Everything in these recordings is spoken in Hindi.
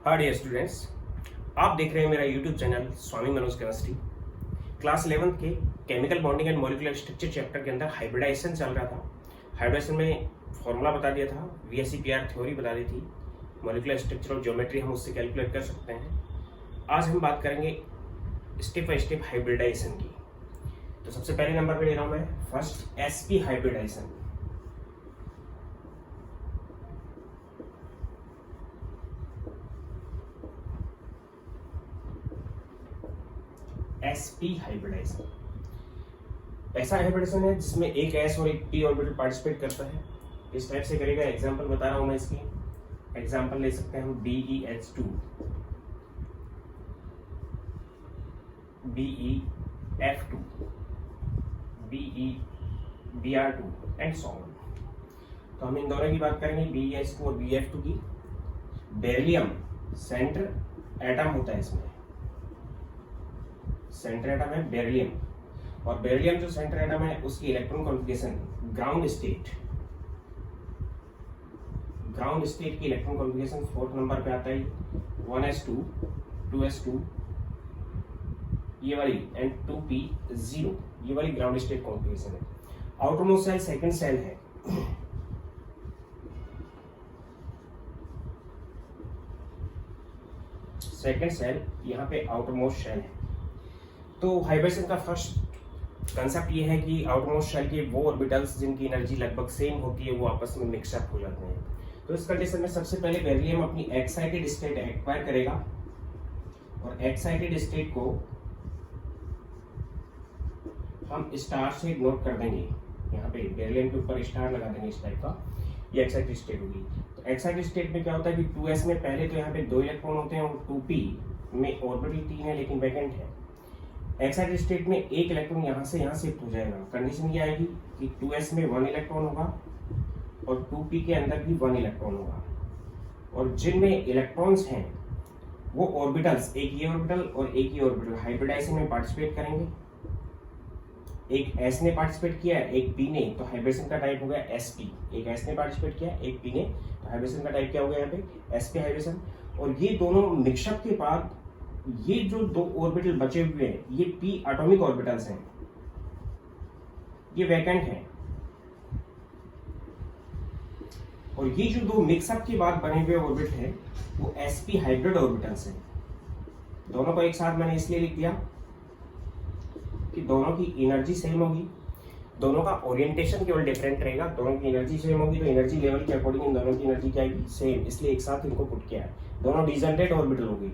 हाय डियर स्टूडेंट्स, आप देख रहे हैं मेरा यूट्यूब चैनल स्वामी मनोज केमिस्ट्री। क्लास 11 के chemical bonding and molecular structure chapter के अंदर हाइब्रिडाइजेशन चल रहा था। हाइब्रिडाइजेशन में फॉर्मूला बता दिया था, VSEPR थ्योरी बता दी थी, मॉलिक्यूलर स्ट्रक्चर और ज्योमेट्री हम उससे कैलकुलेट कर सकते हैं। आज हम बात करेंगे स्टेप बाय स्टेप हाइब्रिडाइजेशन की। तो सबसे पहले नंबर पे ले रहा हूँ मैं first sp hybridisation. sp hybridisation ऐसा हाइब्रिडाइजेशन है जिसमें एक s और एक p ऑर्बिटल पार्टिसिपेट करता है। इस टाइप से करेगा। एग्जांपल बता रहा हूं मैं इसकी। एग्जांपल ले सकते हैं हम BeH2, BeF2, Br2 and so on. तो हम इन दोनों की बात करेंगे, BeH2 और BF2 की। बेरिलियम सेंटर एटम होता है, इसमें सेंटर एटम है बेरिलियम, और बेरिलियम जो सेंटर एटम है उसकी इलेक्ट्रॉन कॉन्फ़िगरेशन ग्राउंड स्टेट की इलेक्ट्रॉन कॉन्फ़िगरेशन 4th नंबर पे आता है 1s2 2s2 ये वाली एंड 2p0 ये वाली ग्राउंड स्टेट कॉन्फ़िगरेशन है। आउटरमोस्ट सेल सेकंड सेल है। सेकंड सेल यहाँ पे आउटरमोस्ट सेल है। तो हाइब्रिडेशन का फर्स्ट कंसेप्ट ये है कि आउटरमोस्ट शेल के वो ऑर्बिटल्स जिनकी एनर्जी लगभग सेम होती है वो आपस में मिक्सअप हो जाते हैं। तो इस कंडीशन में सबसे पहले बेरिलियम अपनी एक्साइटेड स्टेट एक्वायर करेगा, और एक्साइटेड स्टेट को हम स्टार से नोट कर देंगे। यहाँ पे बेरिलियम के ऊपर स्टार लगा देंगे इस टाइप का, ये एक्साइटेड स्टेट होगी। तो एक्साइटेड स्टेट में क्या होता है कि 2s में पहले तो यहाँ पे 2 इलेक्ट्रॉन होते हैं, और 2p में ऑर्बिटल 3 है लेकिन वैकेंट है। एक्साइटेड स्टेट में एक इलेक्ट्रॉन यहाँ से शिफ्ट हो जाएगा। कंडीशन ये आएगी कि 2s में 1 इलेक्ट्रॉन होगा और 2p के अंदर भी 1 इलेक्ट्रॉन होगा, और जिनमें इलेक्ट्रॉन्स हैं वो ऑर्बिटल्स, एक ये ऑर्बिटल और एक ये ऑर्बिटल हाइब्रिडाइजेशन में पार्टिसिपेट करेंगे। एक s ने पार्टिसिपेट किया, एक p ने, तो हाइब्रिडेशन का टाइप हो गया sp। एक s ने पार्टिसिपेट किया, एक p ने, तो हाइब्रिडेशन का टाइप क्या हो गया यहाँ पे sp हाइब्रिडेशन। और ये दोनों मिक्सअप के बाद ये जो 2 ऑर्बिटल बचे हुए हैं ये p एटॉमिक ऑर्बिटल्स हैं, ये वैकेंट हैं। और ये जो 2 मिक्सअप के बाद बने हुए ऑर्बिट हैं वो sp हाइब्रिड ऑर्बिटल्स हैं। दोनों को एक साथ मैंने इसलिए लिख दिया कि दोनों की एनर्जी सेम होगी, दोनों का ओरिएंटेशन केवल डिफरेंट रहेगा। दोनों की एनर्जी सेम होगी तो एनर्जी लेवल के अकॉर्डिंग इन दोनों की एनर्जी क्या आएगी, सेम, इसलिए एक साथ इनको पुट किया है। दोनों डिजनरेट ऑर्बिटल हो गई।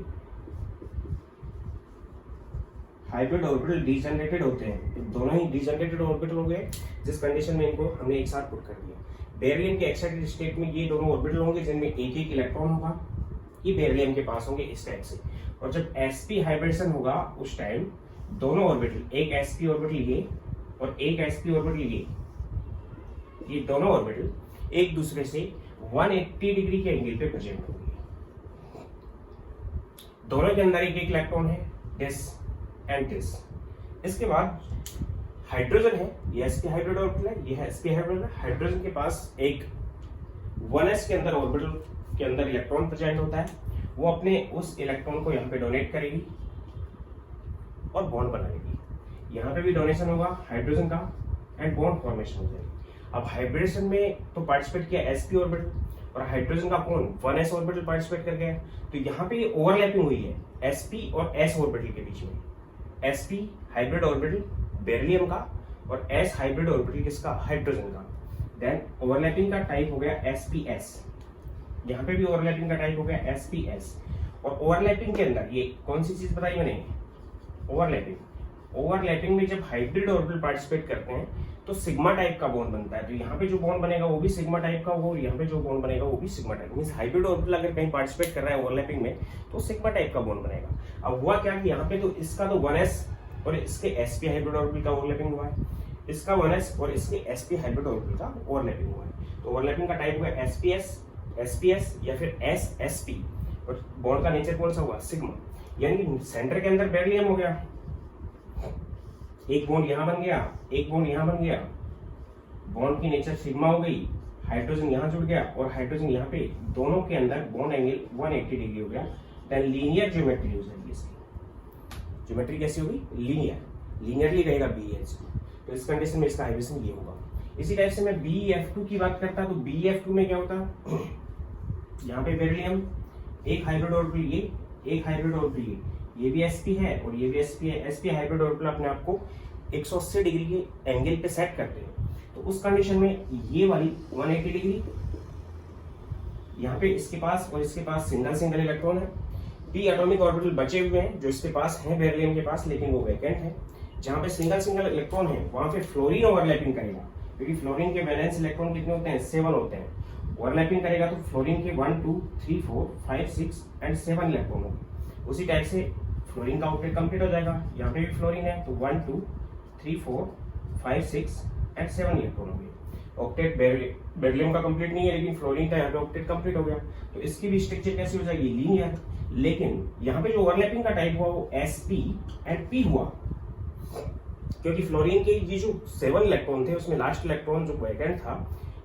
हाइब्रिड ऑर्बिटल डिजनरेटेड होते हैं, दोनों ही डिजनरेटेड ऑर्बिटल हो गए, जिस कंडीशन में इनको हमने एक साथ पुट कर दिया। बेरिलियम के एक्साइटेड स्टेट में ये दोनों ऑर्बिटल होंगे जिनमें एक एक इलेक्ट्रॉन होगा, ये बेरिलियम के पास होंगे इस टाइप से। और जब sp हाइब्रिडेशन होगा उस टाइम दोनों ऑर्बिटल, एक sp ऑर्बिटल ये और एक sp ऑर्बिटल ये दोनों ऑर्बिटल एक दूसरे से 180 डिग्री के एंगल पे प्रेजेंट होंगे। दोनों के अंदर एक एक इलेक्ट्रॉन है, दिस एंड दिस। इसके बाद हाइड्रोजन है, ये sp हाइब्रिड ऑर्बिटल है, ये sp हाइब्रिड है। हाइड्रोजन के पास एक 1s के अंदर ऑर्बिटल के अंदर इलेक्ट्रॉन प्रेजेंट होता है, वो अपने उस इलेक्ट्रॉन को यहाँ पे डोनेट करेगी और बॉन्ड बनाएगी। यहाँ पे भी डोनेशन होगा हाइड्रोजन का एंड बॉन्ड फॉर्मेशन हो जाएगी। अब हाइब्रिडेशन में तो पार्टिसिपेट किया sp ऑर्बिटल, और हाइड्रोजन का कौन 1s ऑर्बिटल पार्टिसिपेट कर गया। तो यहाँ पे ओवरलैपिंग हुई है sp और s ऑर्बिटल के बीच में। sp हाइब्रिड ऑर्बिटल बेरिलियम का और s हाइब्रिड ऑर्बिटल किसका, हाइड्रोजन का। देन ओवरलैपिंग का टाइप हो गया sps, यहाँ पे भी ओवरलैपिंग का टाइप हो गया sps। और ओवरलैपिंग के अंदर ये कौन सी चीज बताई मैंने, ओवरलैपिंग में जब हाइब्रिड ऑर्बिटल पार्टिसिपेट करते हैं तो सिग्मा टाइप का बॉन्ड बनता है। तो यहाँ पे जो बॉन्ड बनेगा वो भी सिग्मा टाइप का होगा, और यहाँ पे जो बॉन्ड बनेगा वो भी sigma type. Means hybrid orbital अगर कहीं पार्टिसिपेट कर रहा है ओवरलैपिंग में तो सिग्मा टाइप का बॉन्ड बनेगा। अब हुआ क्या कि यहाँ पे तो इसका तो 1s और इसके sp हाइब्रिड ऑर्बिटल का ओवरलैपिंग हुआ है, इसका 1s और इसके sp हाइब्रिड ऑर्बिटल का ओवरलैपिंग हुआ है। तो ओवरलैपिंग का टाइप हुआ sps या फिर ssp, और बॉन्ड का नेचर कौन सा हुआ, सिग्मा। यानी कि सेंटर के अंदर बेरिलियम हो गया, एक बॉन्ड यहां बन गया, एक बॉन्ड यहां बन गया, बॉन्ड की नेचर सिग्मा हो गई, हाइड्रोजन यहाँ जुड़ गया और हाइड्रोजन यहाँ पे, दोनों के अंदर बॉन्ड एंगल 180 डिग्री हो गया। देन लीनियर ज्योमेट्री हो जाएगी इसकी। ज्योमेट्री कैसी होगी? लीनियरली रहेगा BeH2। तो इस कंडीशन में इसका हाइब्रिडेशन ये होगा। इसी टाइप से मैं BeF2 की बात करता तो BeF2 में क्या होता, यहाँ पे बेरिलियम, एक हाइब्रिड ऑर्बिटल ये, एक हाइब्रिड ऑर्बिटल ये भी sp है और ये भी sp है। sp हाइब्रिड ऑर्बिटल अपने आप को 180 डिग्री के एंगल पे सेट करते हैं। तो उस कंडीशन में ये वाली 180 डिग्री यहाँ पे इसके पास और इसके पास सिंगल इलेक्ट्रॉन है। p एटॉमिक ऑर्बिटल बचे हुए हैं जो इसके पास हैं बेरिलियम के पास, लेकिन वो वैकेंट है। जहाँ पे सिंगल इलेक्ट्रॉन है वहां पे फ्लोरीन ओवरलैपिंग करेगा, क्योंकि फ्लोरीन के वैलेंस इलेक्ट्रॉन कितने होते हैं? 7 होते हैं। ओवरलैपिंग करेगा तो फ्लोरीन के 1 2 3 4 5 6 एंड 7 इलेक्ट्रॉन होंगे। उसी टाइप से फ्लोरीन का ऑक्टेट कंप्लीट हो जाएगा। यहाँ पे भी फ्लोरीन है तो 1 2 3 4 5 6 एंड 7 इलेक्ट्रॉन होंगे। ऑक्टेट बेरिलियम का कंप्लीट नहीं है, लेकिन फ्लोरीन का यहाँ पे ऑक्टेट कंप्लीट हो गया। तो इसकी भी स्ट्रक्चर कैसी हो जाएगी? लीनियर। लेकिन यहाँ पे जो ओवरलैपिंग का टाइप हुआ वो sp एंड p हुआ, क्योंकि फ्लोरीन के ये जो 7 इलेक्ट्रॉन थे उसमें लास्ट इलेक्ट्रॉन जो वैकेंट था,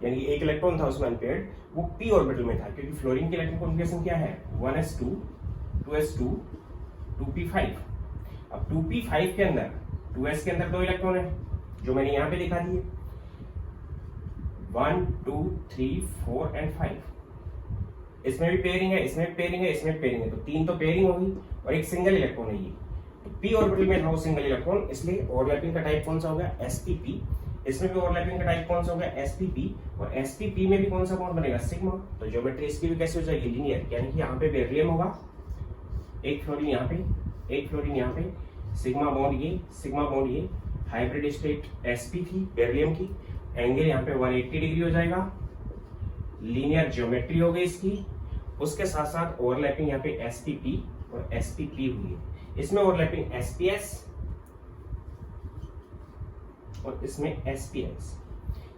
यानी एक इलेक्ट्रॉन था उसमें अनपेयर्ड, वो p ऑर्बिटल में था। क्योंकि फ्लोरीन की इलेक्ट्रॉन कॉन्फ़िगरेशन क्या है? 1s2 2s2 2p5। अब 2p5 के अंदर 2s के अंदर 2 इलेक्ट्रॉन है जो मैंने यहाँ पे दिखा दिए, 1 2 3 4 एंड 5। इसमें भी पेयरिंग है, इसमें भी पेयरिंग है, इसमें भी पेयरिंग है, तो 3 तो पेयरिंग होगी और एक सिंगल इलेक्ट्रॉन है ये। तो p ऑर्बिटल में था सिंगल इलेक्ट्रॉन, इसलिए ओवरलैपिंग का टाइप कौन सा हो गया? spp। इसमें भी ओवरलैपिंग का टाइप कौन सा हो गया? spp। और spp में भी कौन सा बॉन्ड बनेगा? सिग्मा। तो ज्योमेट्री इसकी भी कैसे हो जाएगी? लीनियर। यानी कि यहाँ पे बेरिलियम होगा, एक फ्लोरीन यहाँ पे, एक फ्लोरीन यहाँ पे, सिग्मा बॉन्ड ये, सिग्मा बॉन्ड ये। हाइब्रिड स्टेट sp थी बेरिलियम की, एंगल यहाँ पे 180 डिग्री हो जाएगा। लीनियर ज्योमेट्री हो गई इसकी। उसके साथ साथ ओवरलैपिंग यहाँ पे spp और spp हुई है। इसमें ओवरलैपिंग sps और इसमें sps।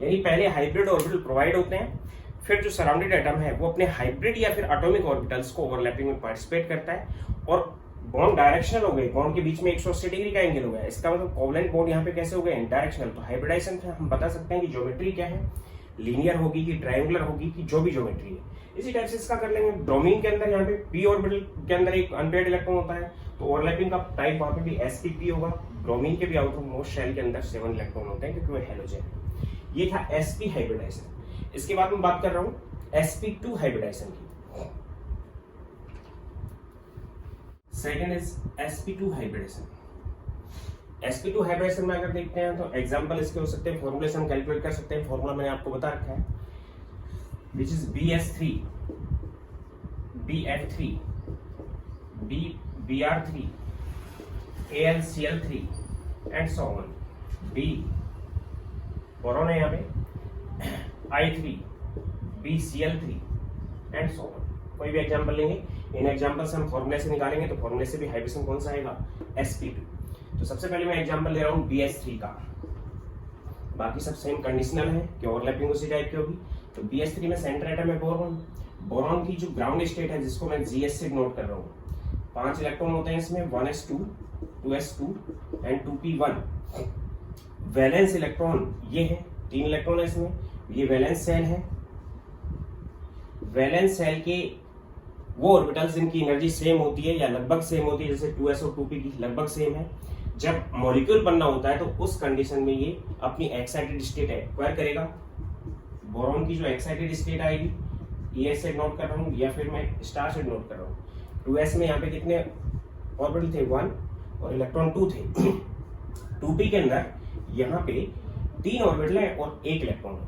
यानी पहले हाइब्रिड ऑर्बिटल प्रोवाइड होते हैं, फिर जो सराउंडेड एटम है वो अपने हाइब्रिड या फिर एटॉमिक ऑर्बिटल्स को ओवरलैपिंग में पार्टिसिपेट करता है और बॉन्ड डायरेक्शनल हो गए। बॉन्ड के बीच में 180 डिग्री का एंगल हो गया। इसका मतलब कोवलेंट बॉन्ड यहाँ पे कैसे हो गए? डायरेक्शनल। तो हाइब्रिडाइजेशन से हम बता सकते हैं कि ज्योमेट्री क्या है, लीनियर होगी कि ट्रायंगुलर होगी कि जो भी ज्योमेट्री है। इसी टाइप से इसका कर लेंगे। ब्रोमीन के अंदर यहाँ पे p ऑर्बिटल के अंदर एक अनपेयर्ड इलेक्ट्रॉन होता है, तो ओवरलैपिंग का टाइप वहां पे भी spp होगा। ब्रोमीन के भी आउटर मोस्ट शेल के अंदर 7 इलेक्ट्रॉन होते हैं क्योंकि वो हैलोजन है। ये था sp हाइब्रिडाइजेशन। इसके बाद मैं बात कर रहा हूँ sp2 हाइब्रिडाइजेशन की। Second is sp2 hybridisation. sp2 hybridisation में अगर देखते हैं तो एग्जांपल इसके हो सकते हैं, फॉर्मूले से हम कैलकुलेट कर सकते हैं। फॉर्मूला मैंने आपको बता रखा है, which is bs3 bf3 br3 alcl3 and so on. b boron है यहाँ पे, i3 bcl3 and so on. कोई भी एग्जांपल लेंगे, इन एग्जांपल से हम फॉर्मूले से निकालेंगे, तो फॉर्मूले से भी हाइब्रिडेशन कौन सा आएगा? sp2। तो सबसे पहले मैं एग्जांपल ले रहा हूँ bs3 का। बाकी सब सेम कंडीशनल है कि ओवरलैपिंग उसी टाइप की होगी। तो bs3 में सेंटर एटम है बोरॉन। बोरॉन की जो ग्राउंड स्टेट है जिसको मैं GS से नोट कर रहा हूँ, 5 इलेक्ट्रॉन होते हैं इसमें, 1s2 2s2 and 2p1। Valence electron ये है, 3 इलेक्ट्रॉन है इसमें। ये वैलेंस सेल है। वैलेंस सेल के वो ऑर्बिटल्स जिनकी एनर्जी सेम होती है या लगभग सेम होती है, जैसे 2s और 2p की लगभग सेम है, जब मॉलिक्यूल बनना होता है तो उस कंडीशन में ये अपनी एक्साइटेड स्टेट एक्वायर करेगा। बोरॉन की जो एक्साइटेड स्टेट आएगी, ES से नोट कर रहा हूँ या फिर मैं स्टार से नोट कर रहा हूँ। 2s में यहाँ पे कितने ऑर्बिटल थे? 1 और इलेक्ट्रॉन 2 थे। 2p के अंदर यहाँ पे 3 ऑर्बिटल है और 1 इलेक्ट्रॉन है।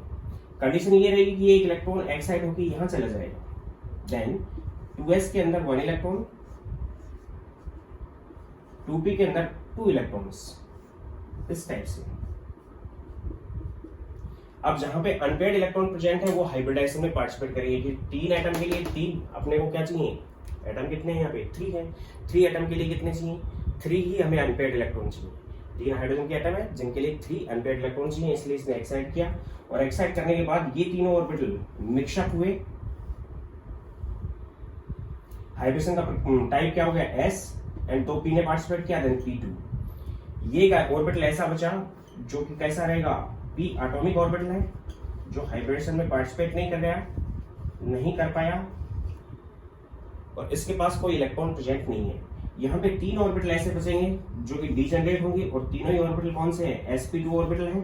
कंडीशन ये रहेगी कि एक इलेक्ट्रॉन एक्साइट होकर यहाँ चला जाएगा। देन 2s के अंदर 1 इलेक्ट्रॉन, 2p के अंदर 2 इलेक्ट्रॉन्स, इस टाइप से। अब जहां पे अनपेयर्ड इलेक्ट्रॉन प्रेजेंट है वो हाइब्रिडाइजेशन में पार्टिसिपेट करेंगे कि 3 एटम के लिए 3 अपने को क्या चाहिए? एटम कितने हैं यहाँ पे? 3 है। 3 एटम के लिए कितने चाहिए? 3 ही हमें अनपेयर्ड इलेक्ट्रॉन चाहिए। 3 हाइड्रोजन के एटम है जिनके लिए 3 अनपेयर्ड इलेक्ट्रॉन चाहिए, इसलिए इसने एक्साइट किया। और एक्साइट करने के बाद ये तीनों ऑर्बिटल मिक्सअप हुए। हाइब्रिडेशन का टाइप क्या हो गया? S एंड 2p ने पार्टिसिपेट किया, देन p2। ये ऑर्बिटल ऐसा बचा जो कि कैसा रहेगा? p एटॉमिक ऑर्बिटल है जो हाइब्रिडेशन में पार्टिसिपेट नहीं कर पाया और इसके पास कोई इलेक्ट्रॉन प्रेजेंट नहीं है। यहाँ पे 3 ऑर्बिटल ऐसे बचेंगे जो कि डीजनरेट होंगे और तीनों ही ऑर्बिटल कौन से हैं? sp2 ऑर्बिटल हैं।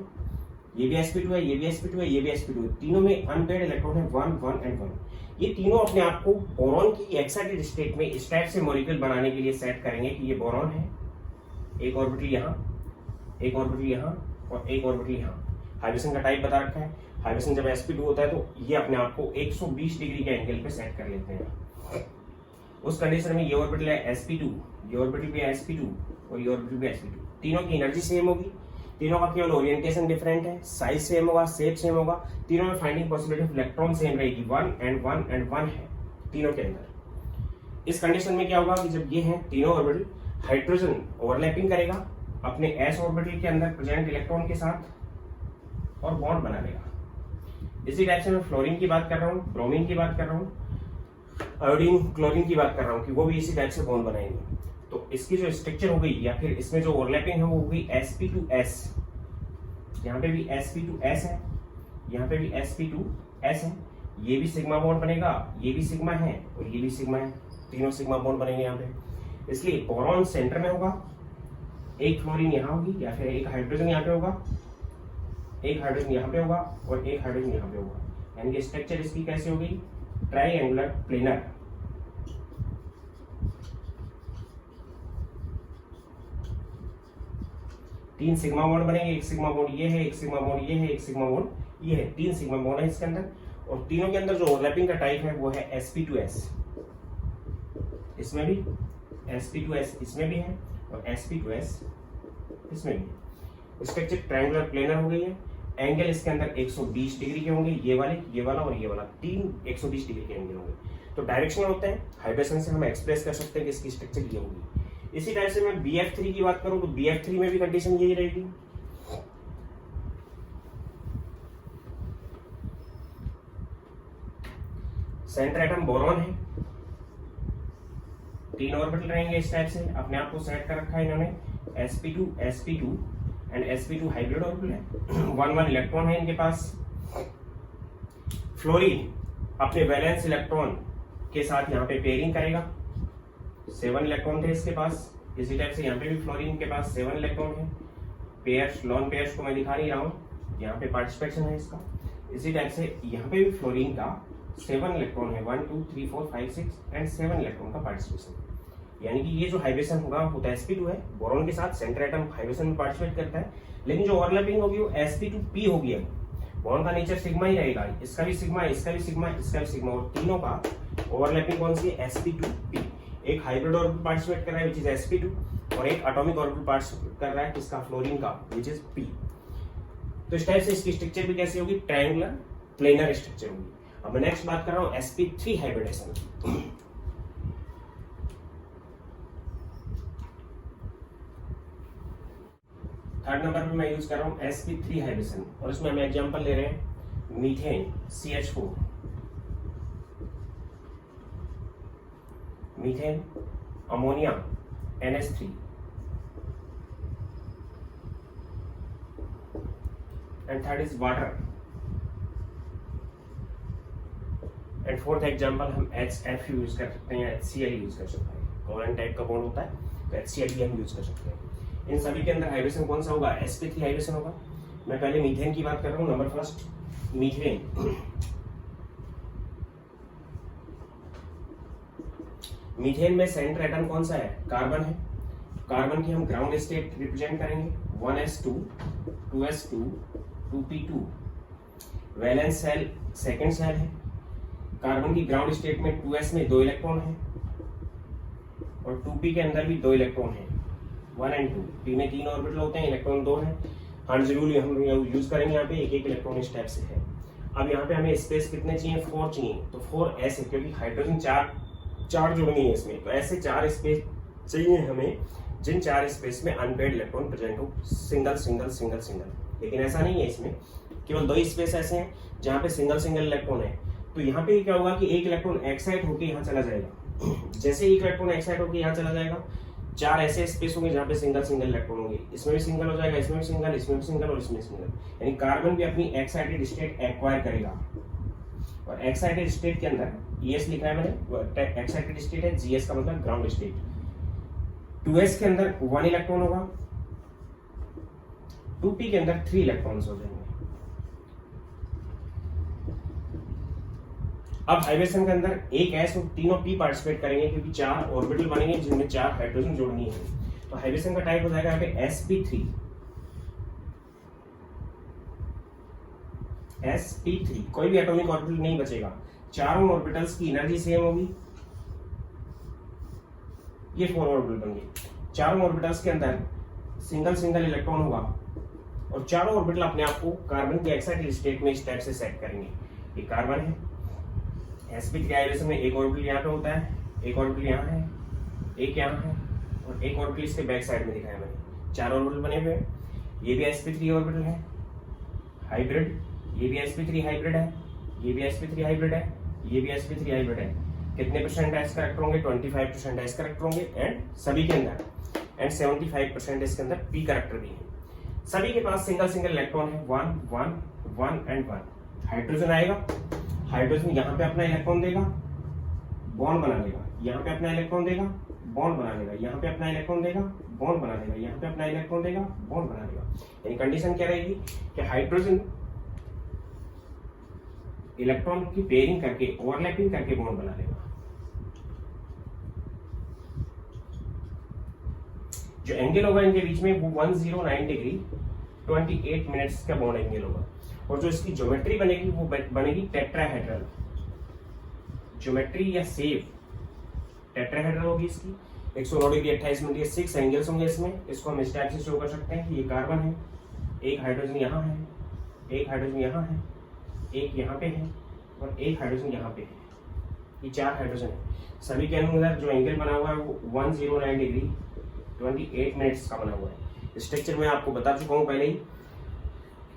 ये भी sp2 है, ये भी sp2 है, ये भी sp2 है। तीनों में अनपेयर्ड इलेक्ट्रॉन है 1 1 एंड 1। ये तीनों अपने आप को बोरॉन की एक्साइटेड स्टेट में इस टाइप से मॉलिक्यूल बनाने के लिए सेट करेंगे कि ये बोरॉन है, एक ऑर्बिटल यहाँ, एक ऑर्बिटल यहाँ और एक ऑर्बिटल यहाँ। हाइब्रिडेशन का टाइप बता रखा है। हाइब्रिडेशन जब sp2 होता है तो ये अपने आप को 120 डिग्री के एंगल पे सेट कर लेते हैं। उस कंडीशन में ये ऑर्बिटल है sp2, ये ऑर्बिटल भी है sp2 और ये ऑर्बिटल भी sp2। तीनों की एनर्जी सेम होगी, तीनों का केवल ओरिएंटेशन डिफरेंट है, साइज सेम होगा, शेप सेम होगा। तीनों में finding possibility of electron same रहेगी, 1 एंड 1 एंड 1 है तीनों के अंदर। इस कंडीशन में क्या होगा कि जब ये हैं तीनों ऑर्बिटल, हाइड्रोजन ओवरलैपिंग करेगा अपने s ऑर्बिटल के अंदर प्रेजेंट इलेक्ट्रॉन के साथ और बॉन्ड बना लेगा। इसी टाइप से मैं फ्लोरीन की बात कर रहा हूँ, ब्रोमीन की बात कर रहा हूँ, आयोडीन क्लोरीन की बात कर रहा हूँ कि वो भी इसी टाइप से बॉन्ड बनाएंगे। तो इसकी जो स्ट्रक्चर हो गई या फिर इसमें जो ओवरलैपिंग है वो हो गई sp2s। यहाँ पे भी sp2s है, यहाँ पे भी sp2s है। ये भी सिग्मा बॉन्ड बनेगा, ये भी सिग्मा है और ये भी सिग्मा है, तीनों सिग्मा बॉन्ड बनेंगे यहाँ पे। इसलिए बोरॉन सेंटर में होगा, एक फ्लोरीन यहाँ होगी या फिर एक हाइड्रोजन यहाँ पे होगा, एक हाइड्रोजन यहाँ पे होगा और एक हाइड्रोजन यहाँ पे होगा। यानी कि स्ट्रक्चर इसकी कैसे हो गई? Triangular planar. तीन सिग्मा बॉन्ड बनेंगे, एक सिग्मा बॉन्ड ये है, एक सिग्मा बॉन्ड ये है, एक सिग्मा बॉन्ड ये है। 3 सिग्मा बॉन्ड है इसके अंदर और तीनों के अंदर जो ओवरलैपिंग का टाइप है वो है sp2s। इसमें भी sp2s इसमें भी है और sp2s इसमें भी। स्ट्रक्चर ट्रायंगुलर प्लेनर हो गई है। एंगल इसके अंदर 120 डिग्री के होंगे, ये वाला और ये वाला, 3 120 डिग्री के एंगल होंगे। तो डायरेक्शन होते हैं, हाइब्रिडेशन से हम एक्सप्रेस कर सकते हैं कि इसकी स्ट्रक्चर ये होगी। इसी टाइप से मैं BF3 की बात करूं तो BF3 में भी कंडीशन यही रहेगी। सेंटर एटम बोरॉन है, 3 ऑर्बिटल रहेंगे इस टाइप से, अपने आप को सेट कर रखा है इन्होंने। sp2 sp2 and sp2 hybrid orbital है, 1 1 इलेक्ट्रॉन है इनके पास। फ्लोरीन अपने वैलेंस इलेक्ट्रॉन के साथ यहाँ पे पेयरिंग करेगा, 7 इलेक्ट्रॉन थे इसके पास। इसी टाइप से यहाँ पे भी फ्लोरीन के पास 7 इलेक्ट्रॉन है। पेयर्स, लॉन पेयर्स को मैं दिखा नहीं रहा हूँ, यहाँ पे पार्टिसिपेशन है इसका। इसी टाइप से यहाँ पे भी फ्लोरीन का 7 इलेक्ट्रॉन है, 1 2 3 4 5 6 एंड 7 इलेक्ट्रॉन का पार्टिसिपेशन। यानी कि ये जो हाइब्रिडेशन होता है sp2 है, बोरॉन के साथ सेंटर एटम हाइब्रिडेशन में पार्टिसिपेट करता है, लेकिन जो ओवरलैपिंग होगी वो sp2p होगी। अब बॉन्ड का नेचर सिग्मा ही रहेगा, इसका भी सिग्मा, इसका भी सिग्मा, इसका भी सिग्मा और तीनों का ओवरलैपिंग कौन सी है? sp2p। एक हाइब्रिड ऑर्बिटल पार्टिसिपेट कर रहा है विच इज sp2 और एक एटॉमिक ऑर्बिटल पार्टिसिपेट कर रहा है किसका? फ्लोरीन का, विच इज p। तो इस टाइप से इसकी स्ट्रक्चर भी कैसी होगी? ट्रायंगुलर प्लेनर स्ट्रक्चर होगी। अब मैं नेक्स्ट बात कर रहा हूं sp3 हाइब्रिडेशन की। थर्ड नंबर पे मैं यूज कर रहा हूं sp3 हाइब्रिडेशन और इसमें हम एग्जांपल ले रहे हैं methane CH4, methane, ammonia NH3 and third is water and fourth example हम HF यूज कर सकते हैं, HCl यूज कर सकते हैं। कोवलेंट टाइप का बॉन्ड होता है तो HCl भी हम यूज कर सकते हैं। इन सभी के अंदर हाइब्रिडेशन कौन सा होगा? sp3 हाइब्रिडेशन होगा। मैं पहले मीथेन की बात कर रहा हूं। Number first methane. मीथेन में सेंटर एटम कौन सा है? कार्बन है। कार्बन की हम ग्राउंड स्टेट रिप्रेजेंट करेंगे 1s2 2s2 2p2। Valence shell second shell है। कार्बन की ग्राउंड स्टेट में 2s में 2 इलेक्ट्रॉन है और 2p के अंदर भी 2 इलेक्ट्रॉन है, 1 एंड 2। p में 3 ऑर्बिटल होते हैं, इलेक्ट्रॉन 2 है। हंड्स रूल हम यूज करेंगे यहाँ पे, एक एक इलेक्ट्रॉन इस टाइप से है। अब यहाँ पे हमें स्पेस कितने चाहिए? 4 चाहिए। तो 4s है क्योंकि हाइड्रोजन 4 जुड़नी है इसमें, तो ऐसे 4 स्पेस चाहिए हमें जिन 4 स्पेस में अनपेयर्ड इलेक्ट्रॉन प्रेजेंट हो, सिंगल सिंगल सिंगल सिंगल। लेकिन ऐसा नहीं है, इसमें केवल 2 स्पेस ऐसे हैं जहाँ पे सिंगल सिंगल इलेक्ट्रॉन है। तो यहाँ पे क्या होगा कि एक इलेक्ट्रॉन एक्साइट होकर यहाँ चला जाएगा। जैसे एक इलेक्ट्रॉन एक्साइट होकर यहाँ चला जाएगा 4 ऐसे स्पेस होंगे जहां पे सिंगल सिंगल इलेक्ट्रॉन होंगे, इसमें भी सिंगल हो जाएगा, इसमें भी सिंगल, इसमें भी सिंगल और इसमें सिंगल। यानी कार्बन भी अपनी एक्साइटेड स्टेट एक्वायर करेगा। और एक्साइटेड स्टेट के अंदर ES लिखा है मैंने, एक्साइटेड स्टेट है, GS का मतलब ग्राउंड स्टेट। 2s के अंदर 1 इलेक्ट्रॉन होगा, 2p के अंदर 3 इलेक्ट्रॉन्स हो जाएंगे। अब हाइब्रिडेशन के अंदर एक s और तीनों p पार्टिसिपेट करेंगे, क्योंकि 4 ऑर्बिटल बनेंगे जिनमें 4 हाइड्रोजन जोड़नी है। तो हाइब्रिडेशन का टाइप हो जाएगा यहाँ पे sp3। sp3 कोई भी एटॉमिक ऑर्बिटल नहीं बचेगा, चारों ऑर्बिटल्स की एनर्जी सेम होगी। ये 4 ऑर्बिटल बन गए, चारों ऑर्बिटल्स के अंदर सिंगल सिंगल इलेक्ट्रॉन होगा और चारों ऑर्बिटल अपने आप को कार्बन की एक्साइटेड स्टेट में इस टाइप से सेट करेंगे। ये कार्बन है, sp3 हाइब्रिडेशन में एक ऑर्बिटल यहाँ पे होता है, एक ऑर्बिटल यहाँ है, एक यहाँ है और एक ऑर्बिटल इसके बैक साइड में दिखाया मैंने। 4 ऑर्बिटल बने हुए हैं। ये भी sp3 ऑर्बिटल है हाइब्रिड, ये भी sp3 हाइब्रिड है, ये भी sp3 हाइब्रिड है, ये भी sp3 हाइब्रिड है। कितने परसेंट s करेक्टर होंगे? 25% s करेक्टर होंगे एंड सभी के अंदर, एंड 75% इसके अंदर p करेक्टर भी है। सभी के पास सिंगल सिंगल इलेक्ट्रॉन है, 1 1 1 एंड 1। हाइड्रोजन आएगा, हाइड्रोजन यहाँ पे अपना इलेक्ट्रॉन देगा, बॉन्ड बना लेगा, यहाँ पे अपना इलेक्ट्रॉन देगा, बॉन्ड बना लेगा, यहाँ पे अपना इलेक्ट्रॉन देगा, बॉन्ड बना लेगा, यहाँ पे अपना इलेक्ट्रॉन देगा, बॉन्ड बना लेगा। यानी कंडीशन क्या रहेगी कि हाइड्रोजन इलेक्ट्रॉन की पेयरिंग करके, ओवरलैपिंग करके बॉन्ड बना लेगा। जो एंगल होगा इनके बीच में वो 109 डिग्री 28 मिनट्स का बॉन्ड एंगल होगा। और जो इसकी ज्योमेट्री बनेगी वो बनेगी टेट्राहेड्रल ज्योमेट्री या सेव टेट्राहेड्रल होगी इसकी। 109 डिग्री 28 मिनट, ये 6 एंगल्स होंगे इसमें। इसको हम इस टाइप से शो कर सकते हैं कि ये कार्बन है, एक हाइड्रोजन यहाँ है, एक हाइड्रोजन यहाँ है, एक यहाँ पे है और एक हाइड्रोजन यहाँ पे है। ये 4 हाइड्रोजन है। सभी के अंदर जो एंगल बना हुआ है वो 109 डिग्री 28 मिनट्स का बना हुआ है। स्ट्रक्चर में आपको बता चुका हूँ पहले ही।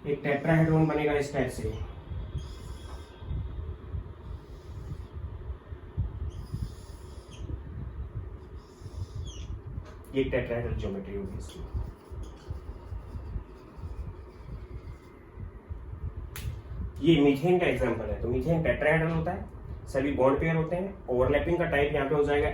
एक टेट्राहेड्रॉन बनेगा इस टाइप से, ये टेट्राहेड्रल ज्योमेट्री होगी इसकी। ये मीथेन का एग्जांपल है। तो मीथेन टेट्राहेड्रल होता है, सभी बॉन्ड पेयर होते हैं। ओवरलैपिंग का टाइप यहाँ पे हो जाएगा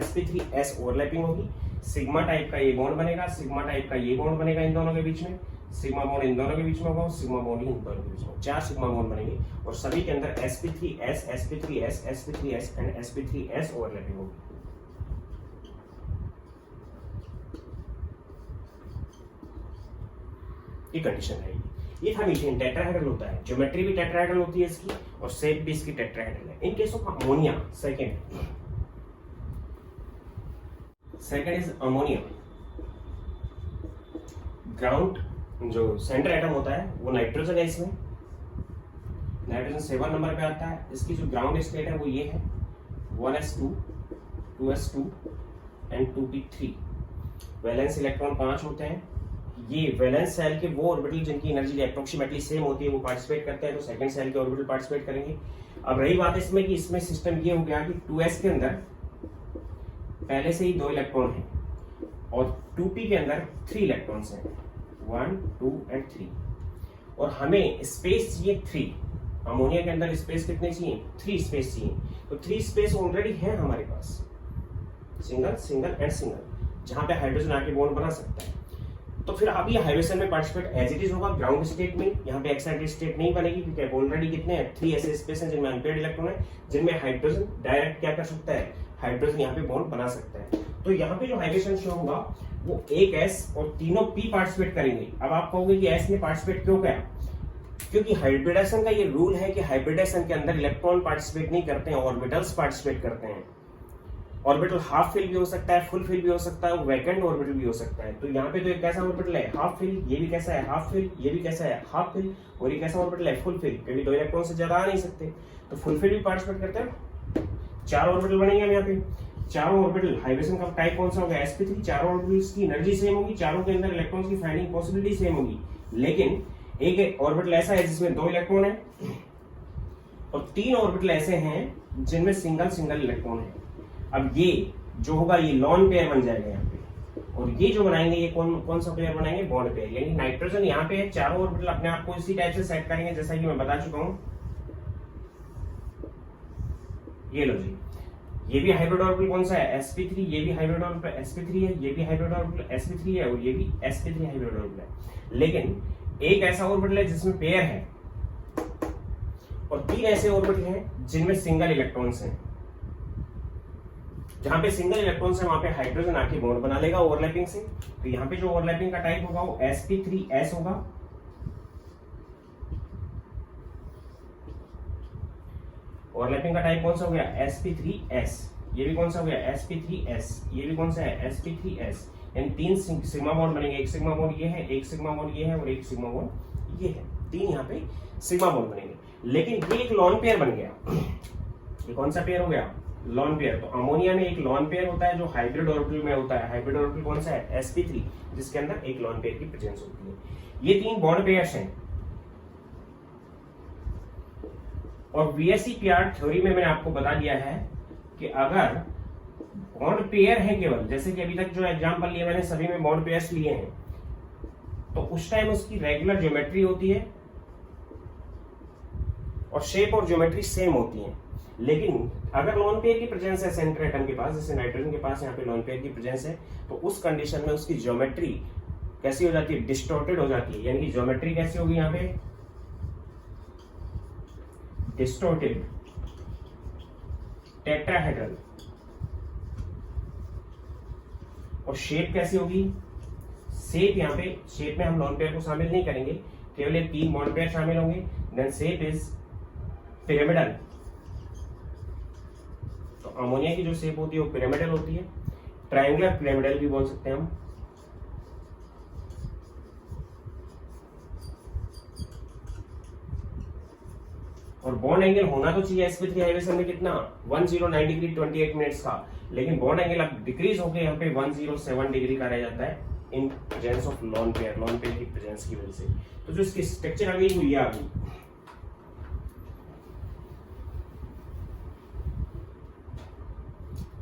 sp3s ओवरलैपिंग होगी। सिग्मा टाइप का ये बॉन्ड बनेगा, सिग्मा टाइप का ये बॉन्ड बनेगा इन दोनों के बीच में, सिग्मा बॉन्ड इन दोनों के बीच में होगा, सिग्मा बॉन्ड इन दोनों के बीच में। 4 सिग्मा बॉन्ड बनेंगे और सभी के अंदर sp3s sp3s sp3s and sp3s overlapping होगी। ये कंडीशन है। ये था मीथेन, टेट्राहेड्रल होता है, ज्योमेट्री भी टेट्राहेड्रल होती है इसकी और शेप भी इसकी टेट्राहेड्रल है। In case of ammonia, second is ammonia. Ground जो सेंटर एटम होता है वो नाइट्रोजन है, इसमें नाइट्रोजन 7 नंबर पे आता है। इसकी जो ग्राउंड स्टेट है वो ये है 1s2 2s2 and 2p3। Valence electron 5 होते हैं। ये वैलेंस सेल के वो ऑर्बिटल जिनकी एनर्जी अप्रोक्सीमेटली सेम होती है वो पार्टिसिपेट करते हैं, तो सेकंड सेल के ऑर्बिटल पार्टिसिपेट करेंगे। अब रही बात इसमें कि इसमें सिस्टम ये हो गया कि 2s के अंदर पहले से ही 2 इलेक्ट्रॉन हैं और 2p के अंदर 3 इलेक्ट्रॉन्स हैं, 1 2 एंड 3। और हमें स्पेस चाहिए 3। अमोनिया के अंदर स्पेस कितने चाहिए? 3 स्पेस चाहिए। तो 3 स्पेस ऑलरेडी है हमारे पास, सिंगल सिंगल एंड सिंगल, जहां पे हाइड्रोजन आके बॉन्ड बना सकता है। तो फिर अब ये हाइब्रिडेशन में पार्टिसिपेट एज इट इज होगा ग्राउंड स्टेट में। यहाँ पे एक्साइटेड स्टेट नहीं बनेगी क्योंकि ऑलरेडी कितने हैं? 3 ऐसे स्पेस हैं जिनमें अनपेयर्ड इलेक्ट्रॉन है, जिनमें हाइड्रोजन डायरेक्ट क्या कर सकता है? हाइड्रोजन यहाँ पे बॉन्ड बना सकता है। तो यहाँ पे जो हाइब्रिडेशन शो होगा वो एक s और तीनों p पार्टिसिपेट करेंगे। अब आप कहोगे कि s ने पार्टिसिपेट क्यों किया? क्योंकि हाइब्रिडेशन का ये रूल है कि हाइब्रिडेशन के अंदर इलेक्ट्रॉन पार्टिसिपेट नहीं करते हैं, ऑर्बिटल्स पार्टिसिपेट करते हैं। ऑर्बिटल हाफ फिल भी हो सकता है, फुल फिल भी हो सकता है, वैकेंट ऑर्बिटल भी हो सकता है। तो यहाँ पे तो एक कैसा ऑर्बिटल है? Half fill. ये भी कैसा है? Half fill. ये भी कैसा है? Half fill. और ये कैसा ऑर्बिटल है? फुल फिल, क्योंकि 2 इलेक्ट्रॉन से ज्यादा आ नहीं सकते, तो फुल फिल भी पार्टिसिपेट करते हैं। 4 ऑर्बिटल बनेंगे हम यहाँ पे। चारों ऑर्बिटल, हाइब्रिडेशन का टाइप कौन सा होगा? sp3। चारों ऑर्बिटल्स की एनर्जी सेम होगी, चारों के अंदर इलेक्ट्रॉन्स की फाइंडिंग पॉसिबिलिटी सेम होगी, लेकिन एक ऑर्बिटल ऐसा है जिसमें 2 इलेक्ट्रॉन है और 3 ऑर्बिटल ऐसे हैं जिनमें सिंगल सिंगल इलेक्ट्रॉन है। अब ये जो होगा ये लॉन पेयर बन जाएगा यहाँ पे, और ये जो बनाएंगे ये कौन सा पेयर बनाएंगे, बॉन्ड पेयर। यानी नाइट्रोजन यहाँ पे है, चारों ऑर्बिटल अपने आप को इसी टाइप से सेट करेंगे जैसा कि मैं बता चुका हूं। ये लो जी, ये भी हाइब्रिड ऑर्बिटल कौन सा है, sp3, ये भी हाइब्रिड ऑर्बिटल sp3 है, ये भी हाइब्रिड ऑर्बिटल sp3 है, और ये भी sp3 हाइब्रिड ऑर्बिटल है। लेकिन एक ऐसा ऑर्बिटल है जिसमें पेयर है, और 3 ऐसे ऑर्बिटल हैं जिनमें सिंगल इलेक्ट्रॉन्स हैं। जहां पे सिंगल इलेक्ट्रॉन्स है वहां पे हाइड्रोजन आके बॉन्ड बना लेगा ओवरलैपिंग से। तो यहाँ पे जो ओवरलैपिंग का टाइप होगा वो sp3s होगा, ओवरलैपिंग का टाइप कौन सा हो गया, sp3s। ये भी कौन सा हो गया, sp3s। ये भी कौन सा है, sp3s। यानी 3 सिग्मा बॉन्ड बनेंगे, एक सिग्मा बॉन्ड ये है, एक सिग्मा बॉन्ड ये है, और एक सिग्मा बॉन्ड ये है। 3 यहाँ पे सिग्मा बॉन्ड बनेंगे। लेकिन ये एक लॉन पेयर बन गया। ये कौन सा पेयर हो गया, लॉन पेयर। तो अमोनिया में एक लॉन पेयर होता है जो हाइब्रिड ऑर्बिटल में होता है। हाइब्रिड ऑर्बिटल कौन सा है, sp3, जिसके अंदर एक लॉन पेयर की प्रेजेंस होती है। ये 3 बॉन्ड पेयर्स हैं। और VSEPR थ्योरी में मैंने आपको बता दिया है कि अगर बॉन्ड पेयर है केवल, जैसे कि अभी तक जो एग्जांपल लिए मैंने सभी में बॉन्ड पेयर्स लिए हैं, तो उस टाइम उसकी रेगुलर ज्योमेट्री होती है और शेप और ज्योमेट्री सेम होती है। लेकिन अगर लॉन पेयर की प्रेजेंस है सेंटर एटम के पास, जैसे नाइट्रोजन के पास यहाँ पे लॉन पेयर की प्रेजेंस है, तो उस कंडीशन में उसकी ज्योमेट्री कैसी हो जाती है, डिस्टॉर्टेड हो जाती है। यानी कि ज्योमेट्री कैसी होगी यहाँ पे, डिस्टॉर्टेड, टेट्राहेड्रल। और शेप कैसी होगी, शेप यहाँ पे, शेप में हम लॉन पेयर को शामिल नहीं करेंगे, केवल ये 3 बॉन्ड पेयर शामिल होंगे। Then shape is pyramidal. तो अमोनिया की जो शेप होती है वो पिरामिडल होती है, ट्रायंगुलर पिरामिडल भी बोल सकते हैं हम। और बॉन्ड एंगल होना तो चाहिए sp3 हाइब्रिड में कितना, 109 डिग्री 28 मिनट्स का। लेकिन बॉन्ड एंगल अब डिक्रीज होकर यहाँ पे 107 डिग्री का रह जाता है in presence of lone pair की प्रेजेंस की वजह से। तो जो इसकी स्ट्रक्चर आ गई वो ये आ गई।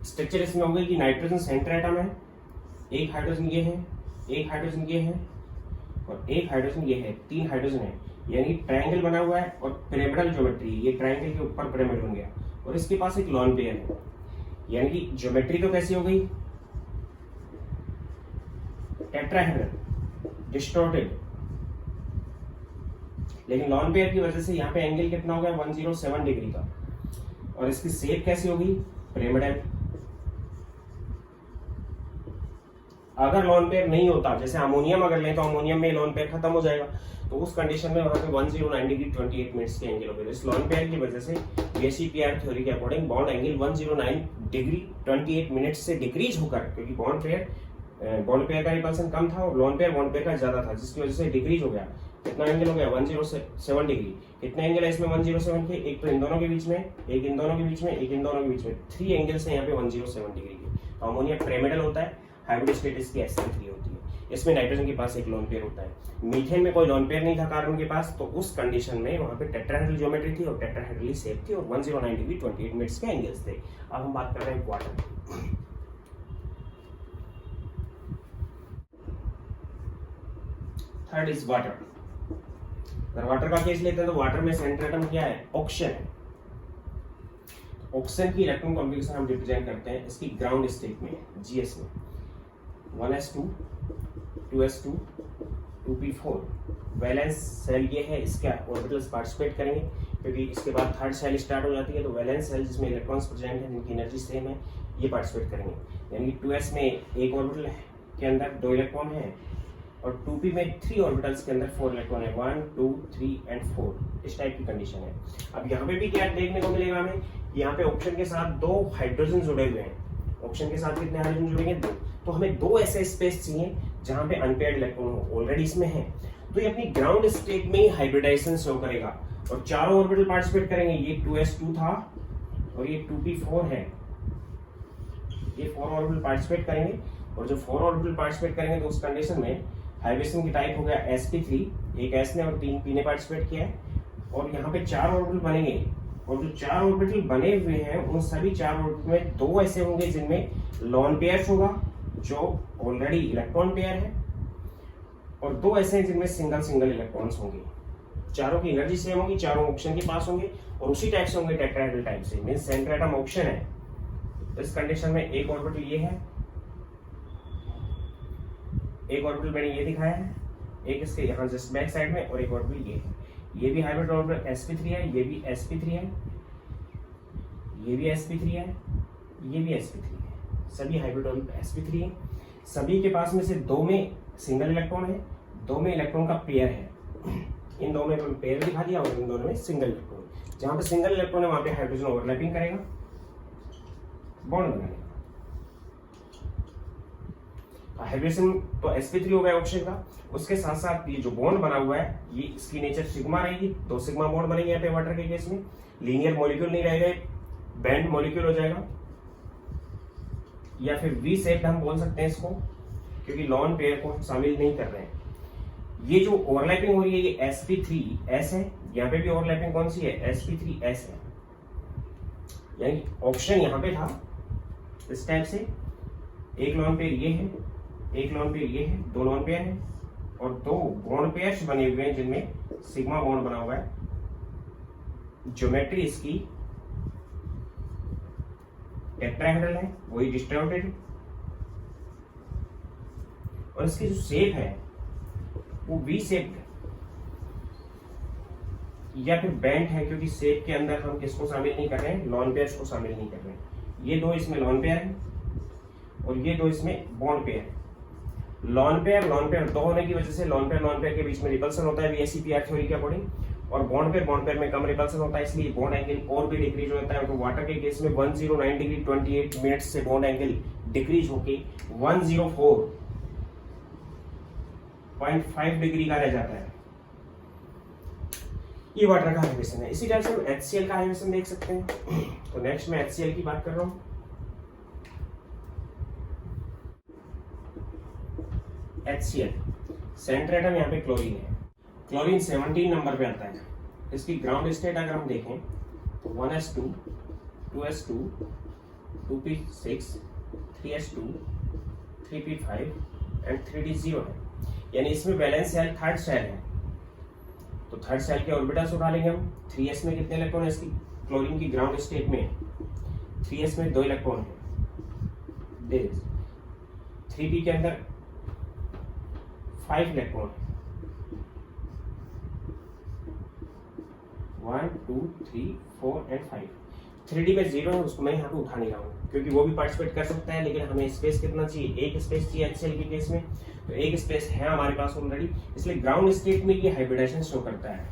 स्ट्रक्चर इसमें हो गई कि नाइट्रोजन सेंटर एटम है, एक हाइड्रोजन ये है, एक हाइड्रोजन ये है, और एक हाइड्रोजन ये है, 3 हाइड्रोजन है। यानी ट्रायंगल बना हुआ है और पिरामिडल ज्योमेट्री, ये ट्रायंगल के ऊपर पिरामिड बन गया, और इसके पास एक लॉन पेयर है। यानी कि ज्योमेट्री तो कैसी हो गई, टेट्राहेड्रल, डिस्टॉर्टेड। लेकिन लॉन पेयर की वजह से यहाँ पे एंगल कितना हो गया, 107 डिग्री का। और इसकी शेप कैसी होगी, पिरामिडल। अगर लॉन पेयर नहीं होता, जैसे अमोनियम अगर लें तो अमोनियम में लॉन पेयर खत्म हो जाएगा, तो उस कंडीशन में वहां पे 109 डिग्री 28 मिनट्स के एंगल हो गए। इस लॉन पेयर की वजह से VSEPR थ्योरी के according bond angle 109 degree 28 minutes से डिक्रीज होकर, क्योंकि बॉन्ड पेयर का रिपल्सन कम था और लॉन पेयर बॉन्ड पेयर का ज्यादा था, जिसकी वजह से डिक्रीज हो गया। कितना एंगल हो गया, 107 डिग्री। कितने एंगल है इसमें 107 के, एक तो इन दोनों के बीच में, एक इन दोनों के बीच में, एक इन दोनों के बीच में, 3 एंगल्स हैं यहाँ पे 107 डिग्री के। तो अमोनिया पिरामिडल होता है, हाइब्रिड स्टेटस की sp3 होती है। इसमें नाइट्रोजन के पास एक लॉन पेयर होता है। मीथेन में कोई लॉन पेयर नहीं था कार्बन के पास, तो उस कंडीशन में वहां पे टेट्राहेड्रल ज्योमेट्री थी और टेट्राहेड्रल शेप थी, और 109 डिग्री 28 मिनट्स के एंगल्स थे। अब हम बात कर रहे हैं वाटर की। Third is water. अगर वाटर का केस लेते हैं तो वाटर में सेंटर एटम क्या है, ऑक्सीजन है। ऑक्सीजन की इलेक्ट्रॉन कॉन्फ़िगरेशन हम रिप्रेजेंट करते हैं इसकी ग्राउंड स्टेट में, GS में, 1s2 2s2 2p4। Valence shell ये है, इसका ऑर्बिटल्स पार्टिसिपेट करेंगे, क्योंकि इसके बाद थर्ड सेल स्टार्ट हो जाती है। तो वैलेंस सेल जिसमें इलेक्ट्रॉन्स प्रेजेंट है, जिनकी एनर्जी सेम है, ये पार्टिसिपेट करेंगे। यानी 2s में एक ऑर्बिटल के अंदर 2 इलेक्ट्रॉन है, और 2p में 3 ऑर्बिटल्स के अंदर 4 इलेक्ट्रॉन है, 1 2 3 एंड 4। इस टाइप की कंडीशन है। अब यहाँ पे भी क्या देखने को मिलेगा हमें, यहाँ पे ऑक्सीजन के साथ 2 हाइड्रोजन जुड़े हुए हैं। ऑक्सीजन के साथ कितने हाइड्रोजन जुड़ेंगे, 2। तो हमें 2 ऐसे स्पेस चाहिए जहां पे अनपेयर्ड इलेक्ट्रॉन हो। ऑलरेडी इसमें है, तो ये अपनी ग्राउंड स्टेट में ही हाइब्रिडाइजेशन शो करेगा, और चारों ऑर्बिटल पार्टिसिपेट करेंगे। ये 2s2 था और ये 2p4 है, ये 4 ऑर्बिटल पार्टिसिपेट करेंगे। और जो 4 ऑर्बिटल पार्टिसिपेट करेंगे तो उस कंडीशन में हाइब्रिडेशन की टाइप हो गया sp3, एक s ने और 3 p ने पार्टिसिपेट किया है। और यहाँ पे 4 ऑर्बिटल बनेंगे और जो 4 ऑर्बिटल बने हुए हैं उन सभी 4 ऑर्बिटल में 2 ऐसे होंगे जिनमें लॉन पेयर्स होगा जो ऑलरेडी इलेक्ट्रॉन पेयर है, और 2 ऐसे हैं जिनमें सिंगल सिंगल इलेक्ट्रॉन्स होंगे। चारों की एनर्जी सेम होगी, चारों ऑक्सीजन के पास होंगे और उसी टाइप से होंगे टेट्राहेड्रल टाइप से, मींस सेंटर एटम ऑक्सीजन है। तो इस कंडीशन में एक ऑर्बिटल ये है, एक ऑर्बिटल मैंने ये दिखाया है, एक इसके यहाँ जस्ट बैक साइड में, और एक ऑर्बिटल ये है। ये भी हाइब्रिड ऑर्बिटल sp3 है, ये भी sp3 है, ये भी sp3 है, ये भी sp3 है। सभी हाइब्रिड ऑर्बिटल sp3 है। सभी के पास में से 2 में सिंगल इलेक्ट्रॉन है, 2 में इलेक्ट्रॉन का पेयर है। इन 2 में पेयर दिखा दिया और इन दोनों में सिंगल इलेक्ट्रॉन। जहां पे सिंगल इलेक्ट्रॉन है वहां पे हाइड्रोजन ओवरलैपिंग करेगा, बॉन्ड बनाएगा। हाइब्रिडेशन तो sp3 हो गया ऑक्सीजन का, उसके साथ साथ ये जो बॉन्ड बना हुआ है ये इसकी नेचर सिग्मा रहेगी, 2 सिग्मा बॉन्ड बनेंगे यहाँ पे वाटर के केस में। लीनियर मॉलिक्यूल नहीं रहेगा, बैंड मॉलिक्यूल हो जाएगा, या फिर वी शेप हम बोल सकते हैं इसको, क्योंकि लॉन पेयर को शामिल नहीं कर रहे हैं। ये जो ओवरलैपिंग हो रही है ये sp3s है, यहाँ पे भी ओवरलैपिंग कौन सी है, sp3s है। यानी ऑप्शन यहाँ पे था इस टाइप से, एक लॉन पेयर ये है, एक लॉन पेयर ये है, 2 लॉन पेयर है और 2 बॉन्ड पेयर्स बने हुए हैं जिनमें सिग्मा बॉन्ड बना हुआ है। ज्योमेट्री इसकी टेट्राहेड्रल है, वही डिस्टर्बेड, और इसकी जो शेप है वो वी शेप या फिर बैंड है, क्योंकि शेप के अंदर हम किसको शामिल नहीं कर रहे हैं, लॉन पेयर्स को शामिल नहीं कर रहे हैं। ये 2 इसमें लॉन पेयर है और ये 2 इसमें बॉन्ड पेयर है। लॉन पेयर 2 होने की वजह से लॉन पेयर के बीच में रिपल्सन होता है VSEPR थ्योरी के अकॉर्डिंग, और बॉन्ड पेयर में कम रिपल्सन होता है, इसलिए बॉन्ड एंगल और भी डिक्रीज हो जाता है। तो वाटर के केस में 109 डिग्री 28 मिनट्स से बॉन्ड एंगल डिक्रीज होके 104.5 डिग्री का रह जाता है। ये वाटर का हाइब्रेशन है। इसी तरह से हम HCl का हाइब्रेशन देख सकते हैं। तो नेक्स्ट मैं HCl की बात कर रहा हूँ। HCl सेंटर एटम यहाँ पे क्लोरीन है, क्लोरीन 17 नंबर पे आता है। इसकी ग्राउंड स्टेट अगर हम देखें तो 1s2, 2s2, 2p6, 3s2, 3p5 and 3d0 है। यानी इसमें बैलेंस सेल थर्ड सेल है, तो थर्ड सेल के ऑर्बिटल्स उठा लेंगे हम। 3s में कितने इलेक्ट्रॉन है इसकी, क्लोरीन की ग्राउंड स्टेट में 3s में 2 इलेक्ट्रॉन है। 3p के अंदर 5 इलेक्ट्रॉन, 1 2 3 4 एंड 5। 3d में 0 है, उसको मैं यहाँ पे उठा नहीं रहा हूँ क्योंकि वो भी पार्टिसिपेट कर सकता है, लेकिन हमें स्पेस कितना चाहिए, एक स्पेस चाहिए HCl के केस में, तो एक स्पेस है हमारे पास ऑलरेडी, इसलिए ग्राउंड स्टेट में ये हाइब्रिडेशन शो करता है।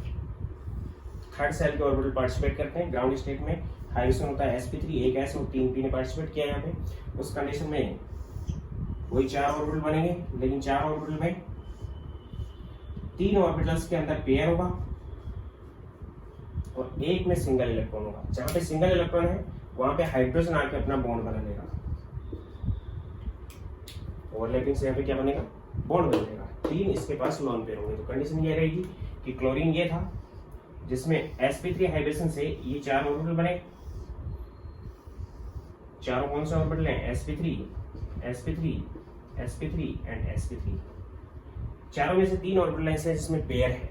थर्ड सेल के ऑर्बिटल पार्टिसिपेट करते हैं ग्राउंड स्टेट में, हाइब्रिडेशन होता है sp3, एक s और 3p ने पार्टिसिपेट किया यहाँ पे। उस कंडीशन में वही 4 ऑर्बिटल बनेंगे, लेकिन 4 ऑर्बिटल में 3 ऑर्बिटल्स के अंदर पेयर होगा और एक में सिंगल इलेक्ट्रॉन होगा। जहां पे सिंगल इलेक्ट्रॉन है वहां पे हाइड्रोजन आके अपना बॉन्ड बना लेगा, ओवरलैपिंग से यहाँ पे क्या बनेगा, बॉन्ड बनेगा। 3 इसके पास लॉन पेयर होंगे। तो कंडीशन ये रहेगी कि क्लोरीन ये था जिसमें sp3 हाइब्रिडेशन से ये 4 ऑर्बिटल बने। चारों कौन से ऑर्बिटल हैं, sp3 sp3 sp3 and sp3। चारों में से 3 ऑर्बिटल ऐसे हैं जिसमें पेयर है,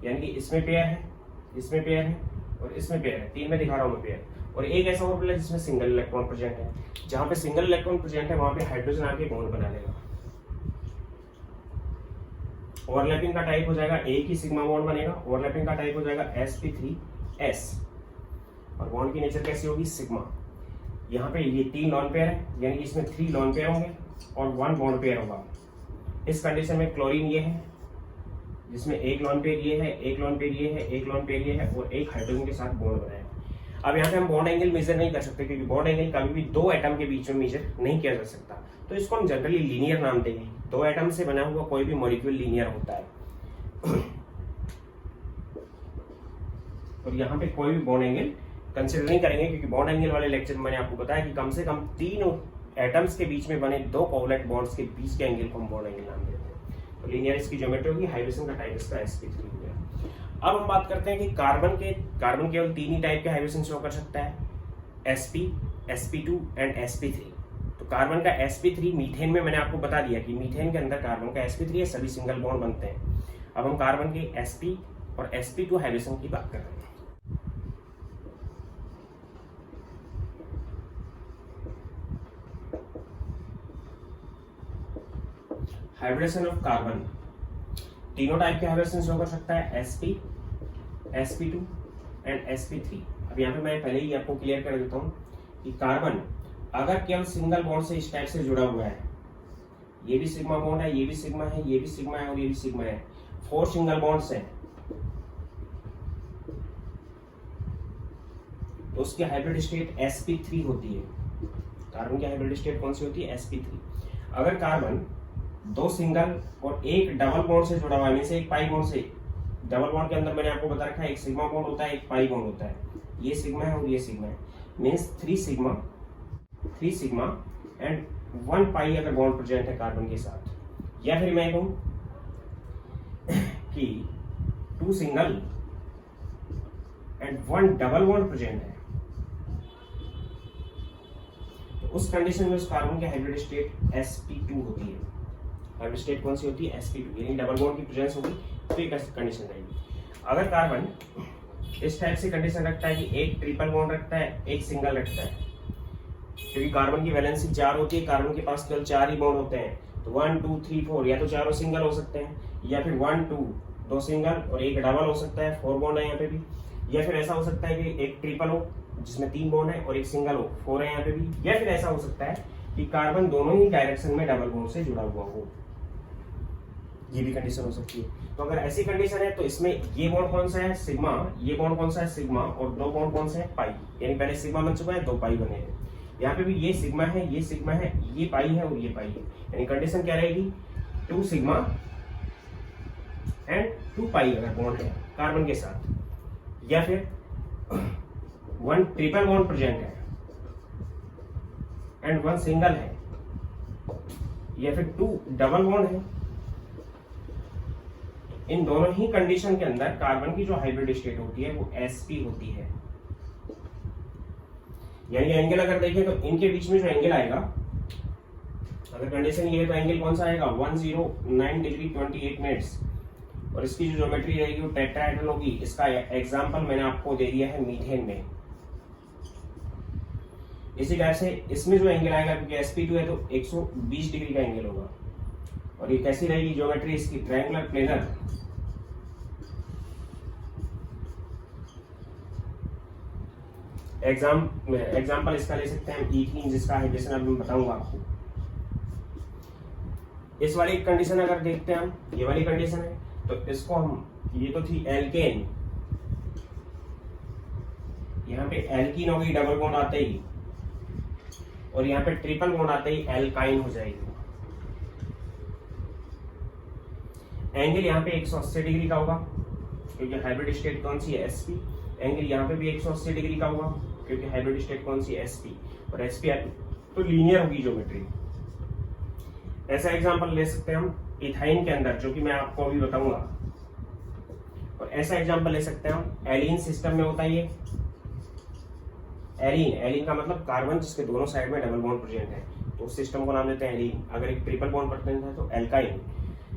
यानी कि इसमें पेयर है, इसमें पेयर है और इसमें पेयर है। 3 में दिखा रहा हूं मैं पेयर, और एक ऐसा ऑर्बिटल है जिसमें सिंगल इलेक्ट्रॉन प्रेजेंट है। जहां पे सिंगल इलेक्ट्रॉन प्रेजेंट है वहां पे हाइड्रोजन आके बॉन्ड बना लेगा। ओवरलैपिंग का टाइप हो जाएगा, एक ही सिग्मा बॉन्ड बनेगा। ओवरलैपिंग का टाइप हो जाएगा sp3s, और बॉन्ड की नेचर कैसी होगी, सिग्मा। यहाँ पे ये 3 लॉन पेयर है, यानी कि इसमें 3 लॉन पेयर होंगे और 1 बॉन्ड पेयर होगा। इस कंडीशन में क्लोरीन ये है जिसमें एक लॉन पेयर ये है, एक लॉन पेयर ये है, एक लॉन पेयर ये है और एक हाइड्रोजन के साथ बॉन्ड बनाएगा। अब यहाँ पे हम बॉन्ड एंगल मेजर नहीं कर सकते क्योंकि बॉन्ड एंगल कभी भी 2 एटम के बीच में मेजर नहीं किया जा सकता, तो इसको हम जनरली लीनियर नाम देंगे। 2 एटम से बना हुआ कोई भी मॉलिक्यूल लीनियर होता है। और यहाँ पे कोई भी बॉन्ड एंगल कंसिडर नहीं करेंगे क्योंकि बॉन्ड एंगल वाले लेक्चर में मैंने आपको बताया कि कम से कम 3 एटम्स के बीच में बने 2 कोवलेंट बॉन्ड्स के बीच के एंगल को हम बॉन्ड एंगल नाम देते हैं। तो तो लीनियर इसकी ज्योमेट्री होगी, हाइब्रिडेशन का टाइप इसका sp3 हो गया। अब हम बात करते हैं कि कार्बन केवल 3 ही टाइप के हाइब्रिडेशन शो कर सकता है, sp, sp2 एंड sp3। तो कार्बन का sp3 मीथेन में मैंने आपको बता दिया कि मीथेन के अंदर कार्बन का sp3 है, सभी सिंगल बॉन्ड बनते हैं। अब हम कार्बन के sp और sp2 हाइब्रिडेशन की बात कर रहे हैं। हाइब्रिडेशन ऑफ कार्बन, तीनों टाइप के हाइब्रिडेशन शो कर सकता है, sp, sp2 एंड sp3। अब यहाँ पे मैं पहले ही आपको क्लियर कर देता हूँ कि कार्बन अगर केवल सिंगल बॉन्ड से इस टाइप से जुड़ा हुआ है, ये भी सिग्मा बॉन्ड है, ये भी सिग्मा है, ये भी सिग्मा है और ये भी सिग्मा है, 4 सिंगल बॉन्ड्स हैं, तो उसकी हाइब्रिड स्टेट sp3 होती है। कार्बन की हाइब्रिड स्टेट कौन सी होती है, sp3। अगर कार्बन 2 सिंगल और एक डबल बॉन्ड से जुड़ा हुआ है, मींस एक पाई बॉन्ड से, डबल बॉन्ड के अंदर मैंने आपको बता रखा है एक सिग्मा बॉन्ड होता है, एक पाई बॉन्ड होता है, ये सिग्मा है और ये सिग्मा है, मींस 3 सिग्मा एंड 1 पाई अगर बॉन्ड प्रेजेंट है कार्बन के साथ, या फिर मैं कहूं कि 2 single and 1 double bond present है, तो उस कंडीशन में उस कार्बन की हाइब्रिड स्टेट sp2 होती है। हाइब्रिड स्टेट कौन सी होती है, sp2, यानी डबल बॉन्ड की प्रेजेंस होगी तो एक कंडीशन रहेगी। अगर कार्बन इस टाइप से कंडीशन रखता है कि एक ट्रिपल बॉन्ड रखता है, एक सिंगल रखता है, क्योंकि कार्बन की वैलेंसी 4 होती है, कार्बन के पास केवल 4 ही बॉन्ड होते हैं, तो 1 2 3 4, या तो चारों सिंगल हो सकते हैं, या फिर 1 2 2 सिंगल और एक डबल हो सकता है, 4 बॉन्ड है यहाँ पे भी, या फिर ऐसा हो सकता है कि एक ट्रिपल हो जिसमें 3 बॉन्ड है और एक सिंगल हो, 4 है यहाँ पे भी, या फिर ऐसा हो सकता है कि कार्बन दोनों ही डायरेक्शन में डबल बॉन्ड से जुड़ा हुआ हो, ये भी कंडीशन हो सकती है। तो अगर ऐसी कंडीशन है तो इसमें ये बॉन्ड कौन सा है, सिग्मा, ये बॉन्ड कौन सा है, सिग्मा, और 2 बॉन्ड कौन से है, पाई, यानी पहले सिग्मा बन चुका है, 2 पाई बने हैं। यहाँ पे भी ये सिग्मा है, ये सिग्मा है, ये पाई है और ये पाई है, यानी कंडीशन क्या रहेगी, 2 सिग्मा एंड 2 पाई अगर बॉन्ड है कार्बन के साथ, या फिर 1 ट्रिपल बॉन्ड प्रेजेंट है एंड 1 सिंगल है, या फिर 2 डबल बॉन्ड है। इन दोनों ही कंडीशन के अंदर कार्बन की जो हाइब्रिड स्टेट होती है वो sp होती है। यानी एंगल अगर देखें तो इनके बीच में जो एंगल आएगा, अगर कंडीशन ये है तो एंगल कौन सा आएगा, 109 डिग्री 28 मिनट्स, और इसकी जो ज्योमेट्री रहेगी वो टेट्राहेड्रल होगी। इसका एग्जांपल मैंने आपको दे दिया है मीथेन में। इसी तरह से इसमें जो एंगल आएगा, क्योंकि sp2 है तो 120 डिग्री का एंगल होगा, और ये कैसी रहेगी ज्योमेट्री इसकी, ट्रायंगुलर प्लेनर। एग्जाम्पल इसका ले सकते हैं ईथीन, जिसका हाइड्रेशन अब मैं बताऊंगा आपको। इस वाली कंडीशन अगर देखते हैं हम, ये वाली कंडीशन है तो इसको हम, ये तो थी एल्केन, यहाँ पे एल्कीन होगी डबल बॉन्ड आते ही, और यहाँ पे ट्रिपल बॉन्ड आते ही एल्काइन हो जाएगी। एंगल यहाँ पे 180 डिग्री का होगा, क्योंकि हाइब्रिड स्टेट कौन सी है, sp। एंगल यहाँ पे भी 180 डिग्री का होगा, क्योंकि हाइब्रिड स्टेट कौन सी है, sp, और sp तो लीनियर होगी ज्योमेट्री। ऐसा एग्जांपल ले सकते हैं हम इथाइन के अंदर, जो कि मैं आपको अभी बताऊंगा, और ऐसा एग्जांपल ले सकते हैं हम एलीन सिस्टम में होता है ये एलीन का मतलब कार्बन जिसके दोनों साइड में डबल बॉन्ड प्रेजेंट है, तो उस सिस्टम को नाम लेते हैं एलीन। अगर एक ट्रिपल बॉन्ड प्रेजेंट है तो एल्काइन,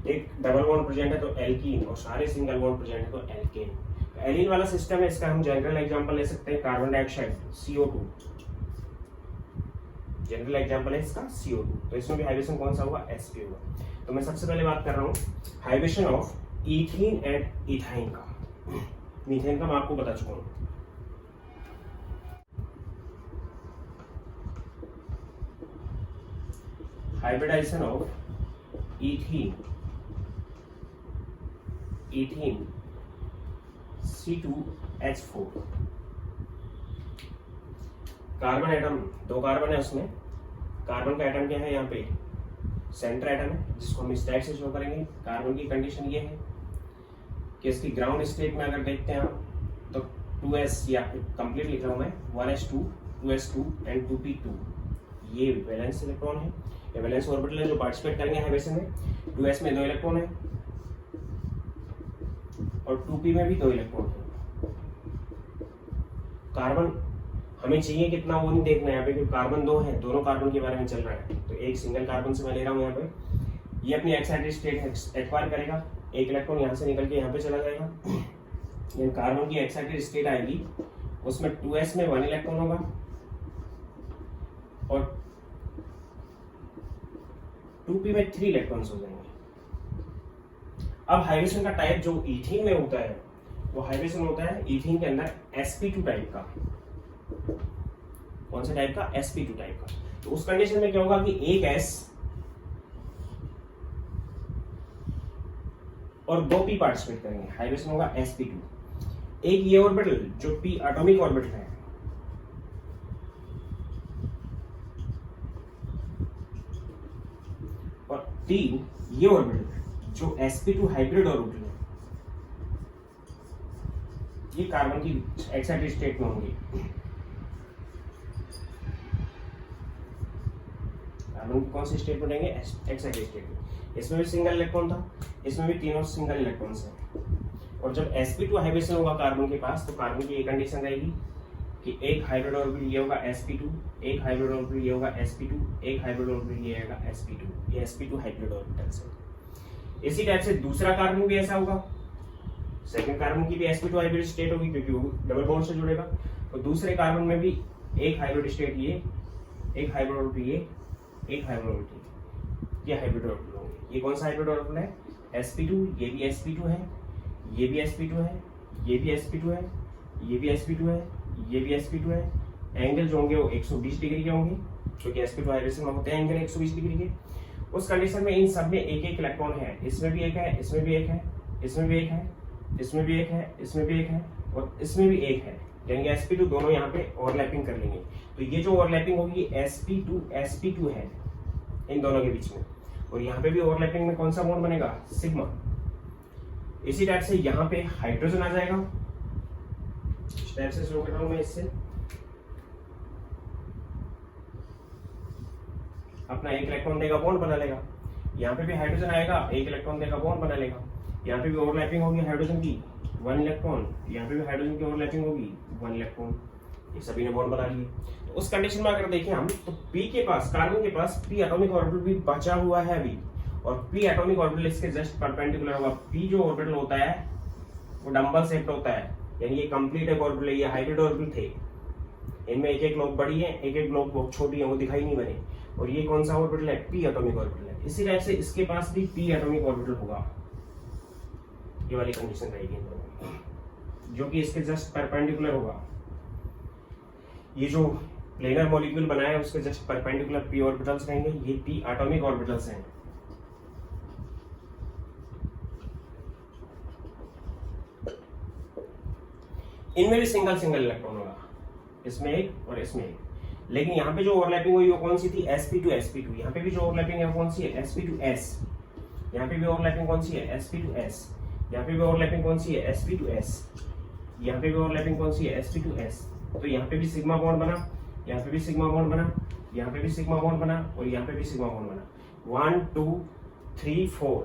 एक डबल बॉन्ड प्रेजेंट है तो एल्कीन, और सारे सिंगल बॉन्ड प्रेजेंट है तो एल्केन। एलीन वाला सिस्टम है, इसका हम जनरल एग्जांपल ले सकते हैं carbon dioxide CO2, general example है इसका CO2। तो इसमें भी हाइब्रिडेशन कौन सा होगा, sp होगा। तो मैं सबसे पहले बात कर रहा हूँ hybridisation of ethene and ethyne का। मीथेन का मैं आपको बता चुका हूँ। Hybridisation of ethene C2H4, carbon atom, 2 carbon है उसमें। कार्बन का एटम क्या है, यहाँ पे सेंटर एटम है, जिसको हम इस टाइप से शो करेंगे। कार्बन की कंडीशन ये है कि इसकी ग्राउंड स्टेट में अगर देखते हैं हम तो 2s, या कंप्लीट लिख रहा हूं मैं, 1s2 2s2 एंड 2p2, ये वैलेंस इलेक्ट्रॉन है, ये वैलेंस ऑर्बिटल है जो पार्टिसिपेट करेंगे हाइब्रिडेशन में। 2s में 2 इलेक्ट्रॉन है, और 2p में भी 2 इलेक्ट्रॉन है। कार्बन हमें चाहिए कितना वो नहीं देखना है यहाँ पे, क्योंकि कार्बन 2 है, दोनों कार्बन के बारे में चल रहा है। तो एक सिंगल कार्बन से मैं ले रहा हूँ यहाँ पे, ये अपनी एक्साइटेड स्टेट एक्वायर करेगा, एक इलेक्ट्रॉन यहाँ से निकल के यहाँ पे चला जाएगा। ये कार्बन की एक्साइटेड स्टेट आएगी, उसमें 2s में 1 इलेक्ट्रॉन होगा और 2p में 3 इलेक्ट्रॉन्स हो जाएंगे। अब हाइड्रोजन का टाइप जो इथीन में होता है, वो हाइड्रोजन होता है इथीन के अंदर sp2 टाइप का। कौन से टाइप का? sp2 टाइप का। तो उस कंडीशन में क्या होगा कि एक s और 2 p पार्टिसिपेट करेंगे, हाइड्रोजन होगा sp2। एक ये ऑर्बिटल जो p एटॉमिक ऑर्बिटल है, और 3 ये ऑर्बिटल जो sp2 हाइब्रिड ऑर्बिटल है, ये कार्बन की एक्साइटेड स्टेट में होंगे। कार्बन की कौन सी स्टेट में रहेंगे? एक्साइटेड स्टेट में। इसमें भी सिंगल इलेक्ट्रॉन था, इसमें भी तीनों सिंगल इलेक्ट्रॉन्स हैं। और जब sp2 हाइब्रिडेशन होगा कार्बन के पास, तो कार्बन की एक कंडीशन रहेगी कि एक हाइब्रिड ऑर्बिटल ये होगा sp2, एक हाइब्रिड ऑर्बिटल ये होगा sp2, एक हाइब्रिड ऑर्बिटल ये होगा sp2। ये sp2 हाइब्रिड ऑर्बिटल्स है। इसी टाइप से दूसरा कार्बन भी ऐसा होगा, सेकंड कार्बन की भी sp2 हाइब्रिड स्टेट होगी क्योंकि वो डबल बॉन्ड से जुड़ेगा। और दूसरे कार्बन में भी एक हाइब्रिड स्टेट ये, एक हाइब्रिड ऑर्बिटल ये, एक हाइब्रिड ऑर्बिटल ये हाइब्रिड ऑर्बिटल होंगे। ये कौन सा हाइब्रिड ऑर्बिटल है? sp2, ये भी sp2 है, ये भी sp2 है, ये भी sp2 है, ये भी sp2 है, ये भी sp2 है। एंगल जो होंगे वो 120 डिग्री के होंगे, क्योंकि sp2 हाइब्रिडेशन में होते हैं एंगल 120 डिग्री के। उस कंडीशन में इन सब में एक एक इलेक्ट्रॉन है, इसमें भी एक है, इसमें भी एक है, इसमें भी एक है, इसमें भी एक है, इसमें भी एक है और इसमें भी एक है, यानी कि sp2 दोनों यहाँ पे ओवरलैपिंग कर लेंगे। तो ये जो ओवरलैपिंग होगी sp2 है इन दोनों के बीच में, और यहाँ पे भी ओवरलैपिंग में कौन सा बॉन्ड बनेगा? सिग्मा। इसी टाइप से यहाँ पे हाइड्रोजन आ जाएगा, इस टाइप से शुरू कर रहा हूं मैं इससे। अपना एक इलेक्ट्रॉन देगा, बॉन्ड बना लेगा। यहाँ पे भी हाइड्रोजन आएगा, एक इलेक्ट्रॉन देगा, बॉन्ड बना लेगा। यहाँ पे भी ओवरलैपिंग होगी हाइड्रोजन की 1 इलेक्ट्रॉन, यहाँ पे भी हाइड्रोजन की ओवरलैपिंग होगी 1 इलेक्ट्रॉन। ये सभी ने बॉन्ड बना लिए। तो उस कंडीशन में अगर देखें हम, तो p के पास, कार्बन के पास p एटॉमिक ऑर्बिटल भी बचा हुआ है अभी, और p एटॉमिक ऑर्बिटल इसके जस्ट परपेंडिकुलर होगा। p जो ऑर्बिटल होता है वो डंबल शेप्ड होता है, यानी ये कंप्लीट एक ऑर्बिटल है। ये हाइब्रिड ऑर्बिटल थे, इनमें एक एक लोब बड़ी है, एक एक लोब बहुत छोटी है, वो दिखाई नहीं बने। और ये कौन सा ऑर्बिटल है? p एटॉमिक ऑर्बिटल है। इसी टाइप से इसके पास भी p एटॉमिक ऑर्बिटल होगा। ये वाली कंडीशन रहेगी जो कि इसके जस्ट परपेंडिकुलर होगा। ये जो प्लेनर मॉलिक्यूल बनाया है उसके जस्ट परपेंडिकुलर p ऑर्बिटल्स रहेंगे। ये p एटॉमिक ऑर्बिटल्स हैं। इनमें भी सिंगल सिंगल इलेक्ट्रॉन होगा, इसमें एक और इसमें एक। लेकिन यहाँ पे जो ओवरलैपिंग हुई वो कौन सी थी? sp2 यहाँ पे भी जो ओवरलैपिंग है वो कौन सी है? sp2s। यहाँ पे भी ओवरलैपिंग कौन सी है? sp2s। यहाँ पे भी ओवरलैपिंग कौन सी है? sp2s। यहाँ पे भी ओवरलैपिंग कौन सी है? sp2s। तो यहाँ पे भी सिग्मा बॉन्ड बना, यहाँ पे भी सिग्मा बॉन्ड बना, यहाँ पे भी सिग्मा बॉन्ड बना और यहाँ पे भी सिग्मा बॉन्ड बना। 1 2 3 4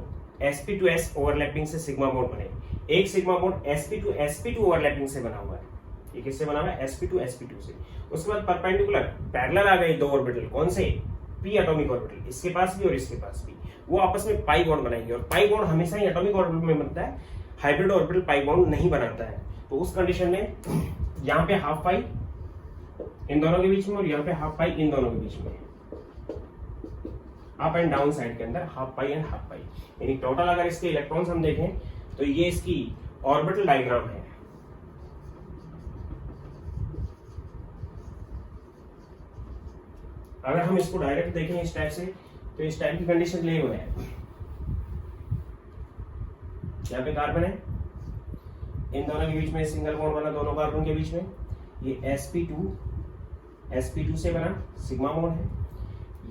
sp2s ओवरलैपिंग से सिग्मा बॉन्ड बने। एक सिग्मा बॉन्ड sp2 ओवरलैपिंग से बना हुआ है। ये किससे बना हुआ है? sp2 से। उसके बाद परपेंडिकुलर पैरेलल आ गए दो ऑर्बिटल, कौन से? p एटॉमिक ऑर्बिटल, इसके पास भी और इसके पास भी। वो आपस में पाई बॉन्ड बनाएंगे, और पाई बॉन्ड हमेशा ही एटॉमिक ऑर्बिटल में बनता है, हाइब्रिड ऑर्बिटल पाई बॉन्ड नहीं बनाता है। तो उस कंडीशन में यहाँ पे हाफ पाई इन दोनों के बीच में और यहाँ पे हाफ पाई इन दोनों के बीच में, अप एंड डाउन साइड के अंदर हाफ पाई एंड हाफ पाई। यानी टोटल अगर इसके इलेक्ट्रॉन्स हम देखें तो ये इसकी ऑर्बिटल डायग्राम है। अगर हम इसको डायरेक्ट देखें इस टाइप से, तो इस टाइप की कंडीशन ले हुए है। यहाँ पे कार्बन है, इन दोनों के बीच में सिंगल बॉन्ड बना, दोनों कार्बन के बीच में। ये sp2 से बना सिग्मा बॉन्ड है।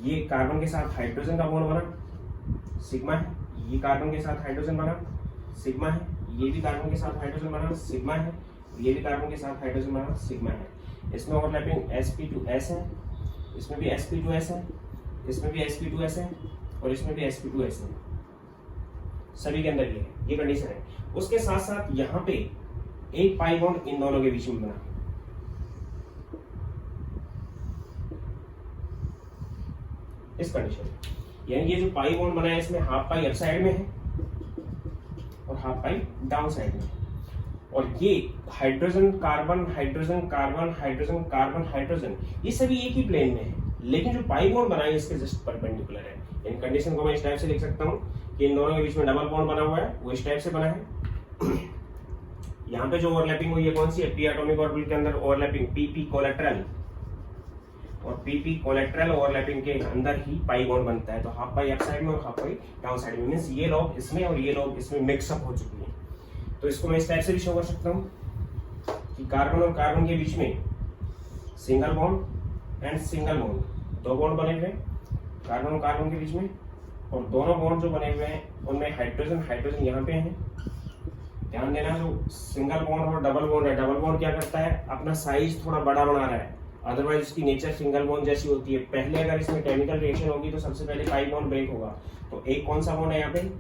ये कार्बन के साथ हाइड्रोजन का बॉन्ड बना, सिग्मा है। ये कार्बन के साथ हाइड्रोजन बना, सिग्मा है। ये भी कार्बन के साथ हाइड्रोजन बना, सिग्मा है। ये भी कार्बन के साथ हाइड्रोजन बना, सिग्मा है। इसमें ओवरलैपिंग sp2s है, इसमें भी sp2s है, इसमें भी sp2s है और इसमें भी sp2s है। सभी के अंदर ये कंडीशन है। उसके साथ साथ यहाँ पे एक पाई बॉन्ड इन दोनों के बीच में बना, इस कंडीशन में, यानी ये जो पाई बॉन्ड बना है इसमें हाफ पाई अप साइड में है और हाफ पाई डाउन साइड में है। और ये hydrogen carbon hydrogen carbon hydrogen carbon hydrogen ये सभी एक ही प्लेन में है, लेकिन जो पाई बॉन्ड बना है इसके जस्ट परपेंडिकुलर है। इन कंडीशन को मैं इस टाइप से लिख सकता हूँ कि इन दोनों के बीच में डबल बॉन्ड बना हुआ है, वो इस टाइप से बना है। यहाँ पे जो ओवरलैपिंग हुई है कौन सी है, पी एटॉमिक ऑर्बिटल के अंदर ओवरलैपिंग पीपी कोलेट्रल, और पीपी कोलेट्रल ओवरलैपिंग के अंदर ही पाई बॉन्ड बनता है। तो हाफ पाई अप साइड में और हाफ पाई डाउन साइड में, मींस ये लोग इसमें और ये लोग इसमें मिक्सअप हो चुकी है। तो इसको मैं इस टाइप से भी शो कर सकता हूँ कि कार्बन और कार्बन के बीच में single bond and single bond, दो बॉन्ड बने हुए कार्बन और कार्बन के बीच में, और दोनों बॉन्ड जो बने हुए हैं उनमें हाइड्रोजन हाइड्रोजन यहाँ पे है। ध्यान देना, जो सिंगल बॉन्ड और डबल बॉन्ड है, डबल बॉन्ड क्या करता है, अपना साइज थोड़ा बड़ा बना रहा है, अदरवाइज इसकी नेचर सिंगल बॉन्ड जैसी होती है। पहले अगर इसमें केमिकल रिएक्शन होगी तो सबसे पहले पाई बॉन्ड ब्रेक होगा। तो एक कौन सा बॉन्ड है यहाँ पे,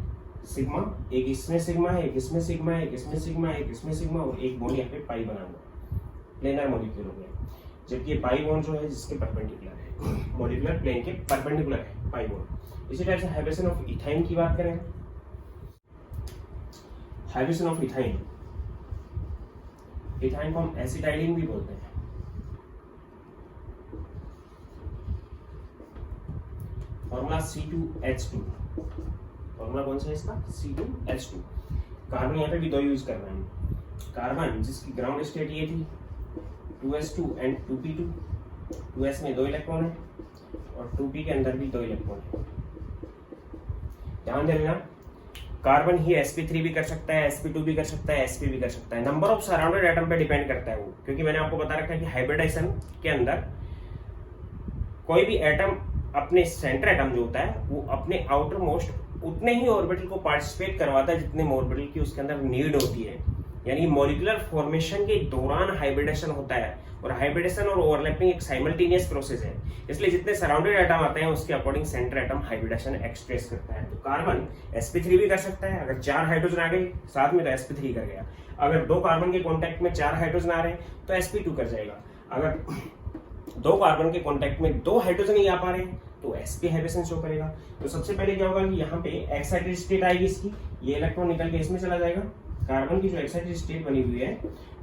सिग्मा, एक इसमें सिग्मा है, एक इसमें सिग्मा है, एक इसमें सिग्मा है, एक इसमें सिग्मा, और एक बॉन्ड यहाँ पे पाई बना हुआ, प्लेनर मॉलिक्यूल हो गया। जबकि ये पाई बॉन्ड जो है जिसके परपेंडिकुलर है, मॉलिक्यूलर प्लेन के परपेंडिकुलर है पाई बॉन्ड। इसी टाइप से हाइब्रिडेशन ऑफ इथाइन की बात करें, हाइब्रिडेशन ऑफ इथाइन, इथाइन को हम एसिटाइलिन भी बोलते हैं। फॉर्मूला C2H2, फॉर्मूला कौन सा है इसका, C2H2। कार्बन यहाँ पे भी दो यूज कर रहे हैं, कार्बन जिसकी ग्राउंड स्टेट ये थी 2s2 एंड 2p2, 2s में 2 इलेक्ट्रॉन है और 2p के अंदर भी 2 इलेक्ट्रॉन है। ध्यान देना, कार्बन ही sp3 भी कर सकता है, sp2 भी कर सकता है, sp भी कर सकता है। नंबर ऑफ सराउंडेड एटम पे डिपेंड करता है वो, क्योंकि मैंने आपको बता रखा है कि हाइब्रिडाइजेशन के अंदर कोई भी एटम अपने सेंटर एटम जो होता है वो अपने आउटर मोस्ट उतने ही ऑर्बिटल को पार्टिसिपेट करवाता है जितने ऑर्बिटल की उसके अंदर नीड होती है। यानी मॉलिक्यूलर फॉर्मेशन के दौरान हाइब्रिडेशन होता है, और हाइब्रिडेशन और ओवरलैपिंग एक साइमल्टेनियस प्रोसेस है, इसलिए जितने सराउंडेड एटम आते हैं उसके according centre atom hybridisation express करता है। तो कार्बन sp3 भी कर सकता है, अगर 4 हाइड्रोजन आ गए साथ में तो sp3 कर गया। अगर 2 कार्बन के कॉन्टेक्ट में 4 हाइड्रोजन आ रहे हैं तो sp2 कर जाएगा। अगर 2 कार्बन के कॉन्टेक्ट में 2 हाइड्रोजन ही आ पा रहे हैं तो sp हाइब्रिडेशन शो करेगा। तो सबसे पहले क्या होगा कि यहाँ पे एक्साइटेड स्टेट आएगी इसकी, ये इलेक्ट्रॉन निकल के इसमें चला जाएगा। कार्बन की जो एक्साइटेड स्टेट बनी हुई है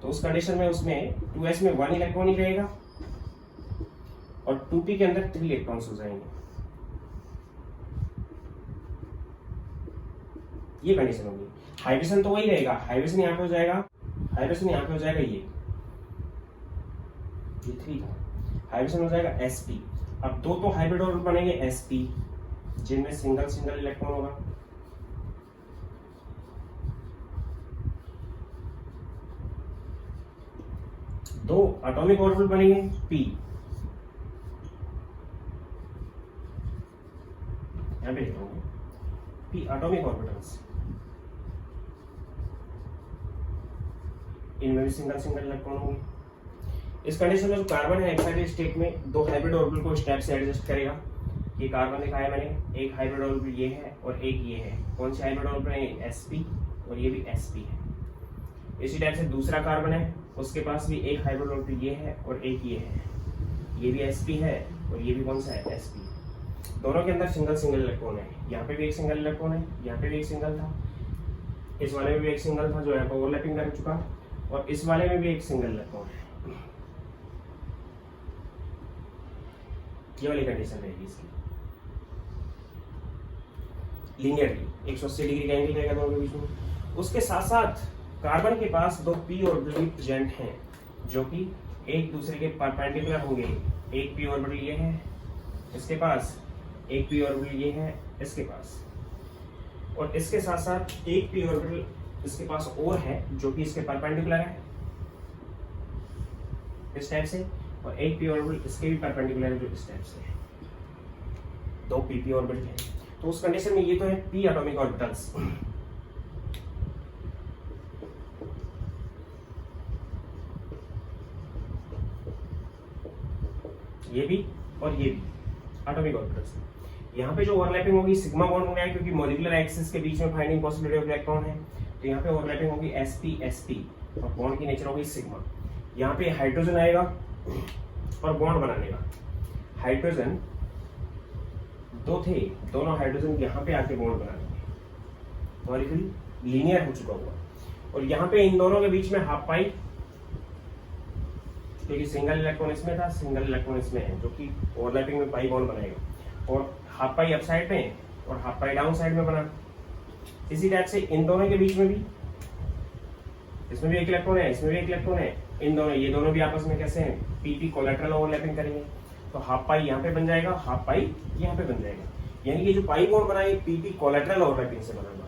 तो उस कंडीशन में उसमें 2s में 1 इलेक्ट्रॉन ही रहेगा और 2p के अंदर 3 इलेक्ट्रॉन्स हो जाएंगे। ये कंडीशन होगी। हाइब्रिडेशन तो वही रहेगा, हाइब्रिडेशन यहाँ पे हो जाएगा, हाइब्रिडेशन यहाँ पे हो जाएगा, ये 3 था, हाइब्रिडेशन हो जाएगा sp। अब दो तो हाइब्रिड ऑर्बिटल बनेंगे sp जिनमें सिंगल सिंगल इलेक्ट्रॉन होगा, दो एटॉमिक ऑर्बिटल बनेंगे p, यहां पे लिखा हूं p एटॉमिक ऑर्बिटल्स, इनमें भी सिंगल सिंगल इलेक्ट्रॉन होंगे। इस कंडीशन में जो कार्बन है एक्साइटेड स्टेट में 2 हाइब्रिड ऑर्बिटल को स्टेप से एडजस्ट करेगा। ये कार्बन दिखाया मैंने, एक हाइब्रिड ऑर्बिटल ये है और एक ये है। कौन सी हाइब्रिड ऑर्बिटल है, sp, और ये भी sp है। इसी टाइप से दूसरा कार्बन है, उसके पास भी एक हाइब्रिड ऑर्बिटल ये है और एक ये है, ये भी sp है और ये भी कौन सा है, sp। दोनों के अंदर सिंगल सिंगल इलेक्ट्रॉन है, यहाँ पे भी एक सिंगल इलेक्ट्रॉन है, यहाँ पे भी एक सिंगल था, इस वाले में भी एक सिंगल था जो यहाँ पर ओवरलैपिंग कर चुका, और इस वाले में भी एक सिंगल इलेक्ट्रॉन है। ये वाली कंडीशन रहेगी इसकी, लीनियरली 180 डिग्री का एंगल रहेगा दोनों के बीच में। उसके साथ साथ कार्बन के पास 2 p ऑर्बिटल प्रेजेंट हैं जो कि एक दूसरे के परपेंडिकुलर होंगे। एक p ऑर्बिटल ये है इसके पास, एक p ऑर्बिटल ये है इसके पास, और इसके साथ साथ एक p ऑर्बिटल इसके पास और है जो कि इसके परपेंडिकुलर है इस टाइप से, और एक p ऑर्बिटल इसके भी परपेंडिकुलर है जो इस टाइप से है। 2 p ऑर्बिटल है। तो उस कंडीशन में ये तो है p एटॉमिक ऑर्बिटल्स, ये भी और ये भी एटॉमिक ऑर्बिटल्स। यहाँ पे जो ओवरलैपिंग होगी सिग्मा बॉन्ड होना है, क्योंकि मॉलिक्यूलर एक्सिस के बीच में फाइंडिंग पॉसिबिलिटी ऑफ इलेक्ट्रॉन है, तो यहाँ पे ओवरलैपिंग होगी sp sp और बॉन्ड की नेचर होगी सिग्मा। यहाँ पे हाइड्रोजन आएगा और बॉन्ड बनाने का, हाइड्रोजन दो थे, दोनों हाइड्रोजन यहाँ पे आके बॉन्ड बना लेंगे, मॉलिक्यूल लीनियर हो चुका हुआ। और यहाँ पे इन दोनों के बीच में हाफ पाई, क्योंकि सिंगल इलेक्ट्रॉन इसमें था, सिंगल इलेक्ट्रॉन इसमें है, जो कि ओवरलैपिंग में पाई बॉन्ड बनाएगा, और हाफ पाई अप साइड में और हाफ पाई डाउन साइड में बना। इसी टाइप से इन दोनों के बीच में भी, इसमें भी एक इलेक्ट्रॉन है, इसमें भी एक इलेक्ट्रॉन है, इन दोनों, ये दोनों भी आपस में कैसे हैं, पीपी कोलैटरल ओवरलैपिंग करेंगे, तो हाफ पाई यहाँ पे बन जाएगा, हाफ पाई यहाँ पे बन जाएगा। यानी कि जो पाई बॉन्ड बना है पीपी कोलैटरल ओवरलैपिंग से बना हुआ है।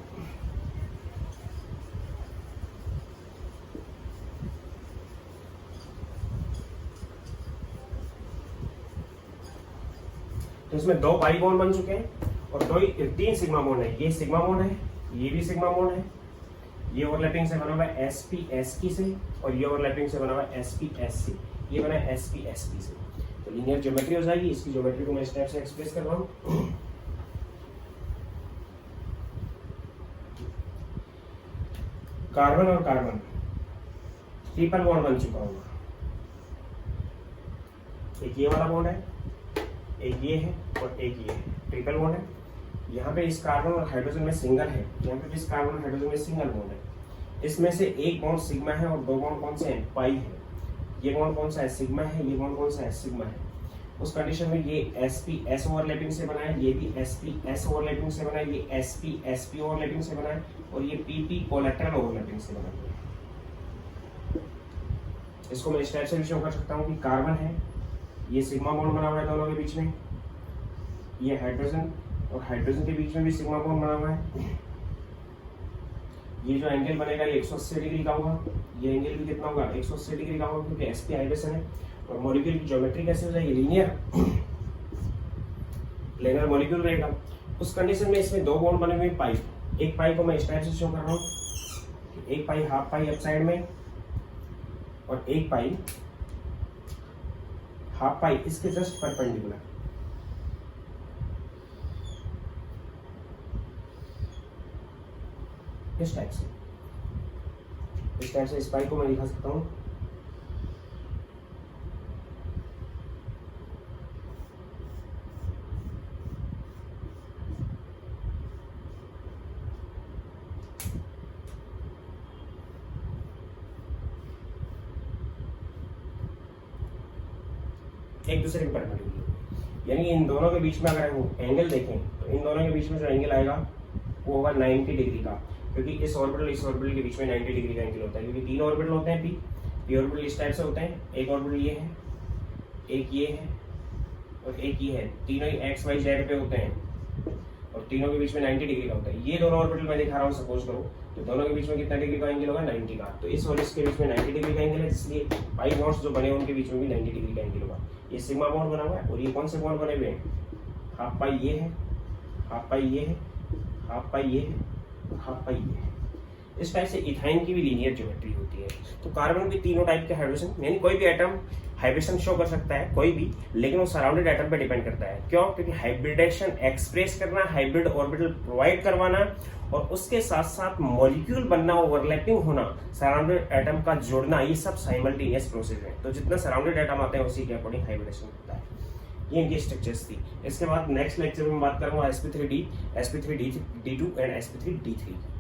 तो इसमें दो पाई बॉन्ड बन चुके हैं और तीन सिग्मा बॉन्ड है, ये सिग्मा बॉन्ड है, ये भी सिग्मा बॉन्ड है, ये ओवरलैपिंग से बना हुआ है sp sp से, और ये ओवरलैपिंग से बना हुआ है sp s से, ये बना है sp sp से। तो लीनियर ज्योमेट्री हो जाएगी। इसकी ज्योमेट्री को मैं इस टाइप से एक्सप्रेस कर रहा हूं। कार्बन और कार्बन ट्रिपल बॉन्ड बन चुका होगा, एक ये वाला बॉन्ड है, एक ये है और एक ये है, ट्रिपल बॉन्ड है। यहाँ पे इस कार्बन और हाइड्रोजन में सिंगल है, यहाँ पे इस कार्बन और हाइड्रोजन में सिंगल बॉन्ड है। इसमें से एक बॉन्ड सिग्मा है और दो बॉन्ड कौन से हैं, पाई है। ये बॉन्ड कौन सा है, सिग्मा है, ये बॉन्ड कौन सा है, सिग्मा है। उस कंडीशन में ये sp s ओवरलैपिंग से बना है, ये भी sp s ओवरलैपिंग से बना है, ये sp sp ओवरलैपिंग से बना है, और ये pp कोलैटरल ओवरलैपिंग से बना है। इसको मैं इस टाइप से भी शो कर सकता हूँ कि कार्बन है, ये सिग्मा बॉन्ड बना हुआ है दोनों के बीच में, ये हाइड्रोजन और हाइड्रोजन के बीच में भी सिग्मा बॉन्ड बना हुआ है। ये जो एंगल बनेगा ये 180 डिग्री का होगा, ये एंगल भी कितना होगा, 180 डिग्री का होगा, क्योंकि sp हाइड्रोजन है। और मॉलिक्यूल की ज्योमेट्री कैसे हो जाएगी, लीनियर प्लेनर मॉलिक्यूल रहेगा। उस कंडीशन में इसमें दो बॉन्ड बने हुए पाई, एक पाई को मैं इस टाइप से शो कर रहा हूँ, एक पाई हाफ पाई अप साइड में और एक पाई हाफ पाई इसके जस्ट परपेंडिकुलर। इस टाइप से इस पाई को मैं दिखा सकता हूं। एक दूसरे के परपेंडिकुलर, यानी इन दोनों के बीच में अगर हम एंगल देखें तो इन दोनों के बीच में जो एंगल आएगा वो होगा 90 डिग्री का, क्योंकि इस ऑर्बिटल के बीच में 90 डिग्री का एंगल होता है, क्योंकि तीन ऑर्बिटल होते हैं पी ऑर्बिटल इस टाइप से होते हैं। एक ऑर्बिटल ये है, एक ये है और एक ये है, तीनों ही एक्स वाई जेड पे होते हैं और तीनों के बीच में 90 डिग्री का होता है। ये दोनों ऑर्बिटल मैं दिखा रहा हूँ, सपोज करो, तो दोनों के बीच में कितना डिग्री का एंगल होगा, 90 का। तो इस और इसके बीच में 90 डिग्री का एंगल है, इसलिए पाई बॉन्ड्स जो बने उनके बीच में भी 90 डिग्री का एंगल होगा। ये सिग्मा बॉन्ड बना हुआ है और ये कौन से बॉन्ड बने हुए हैं, हाफ पाई ये है, हाफ पाई ये है, हाफ पाई ये है, हाफ पाई ये है। इस टाइप से इथाइन की भी लीनियर ज्योमेट्री होती है। तो कार्बन भी तीनों टाइप के हाइड्रोजन, यानी कोई भी एटम हाइब्रिडेशन शो कर सकता है, कोई भी, लेकिन वो सराउंडेड एटम पे डिपेंड करता है। क्यों? क्योंकि हाइब्रिडेशन एक्सप्रेस करना, हाइब्रिड ऑर्बिटल प्रोवाइड करवाना और उसके साथ साथ मॉलिक्यूल बनना, ओवरलैपिंग होना, सराउंडेड एटम का जोड़ना, ये सब साइमल्टेनियस प्रोसेस है। तो जितना सराउंडेड एटम आते हैं उसी के अकॉर्डिंग हाइब्रिडेशन होता है। ये इनकी स्ट्रक्चर्स थी। इसके बाद नेक्स्ट लेक्चर में बात करूंगा sp3d, sp3d2 एंड sp3d3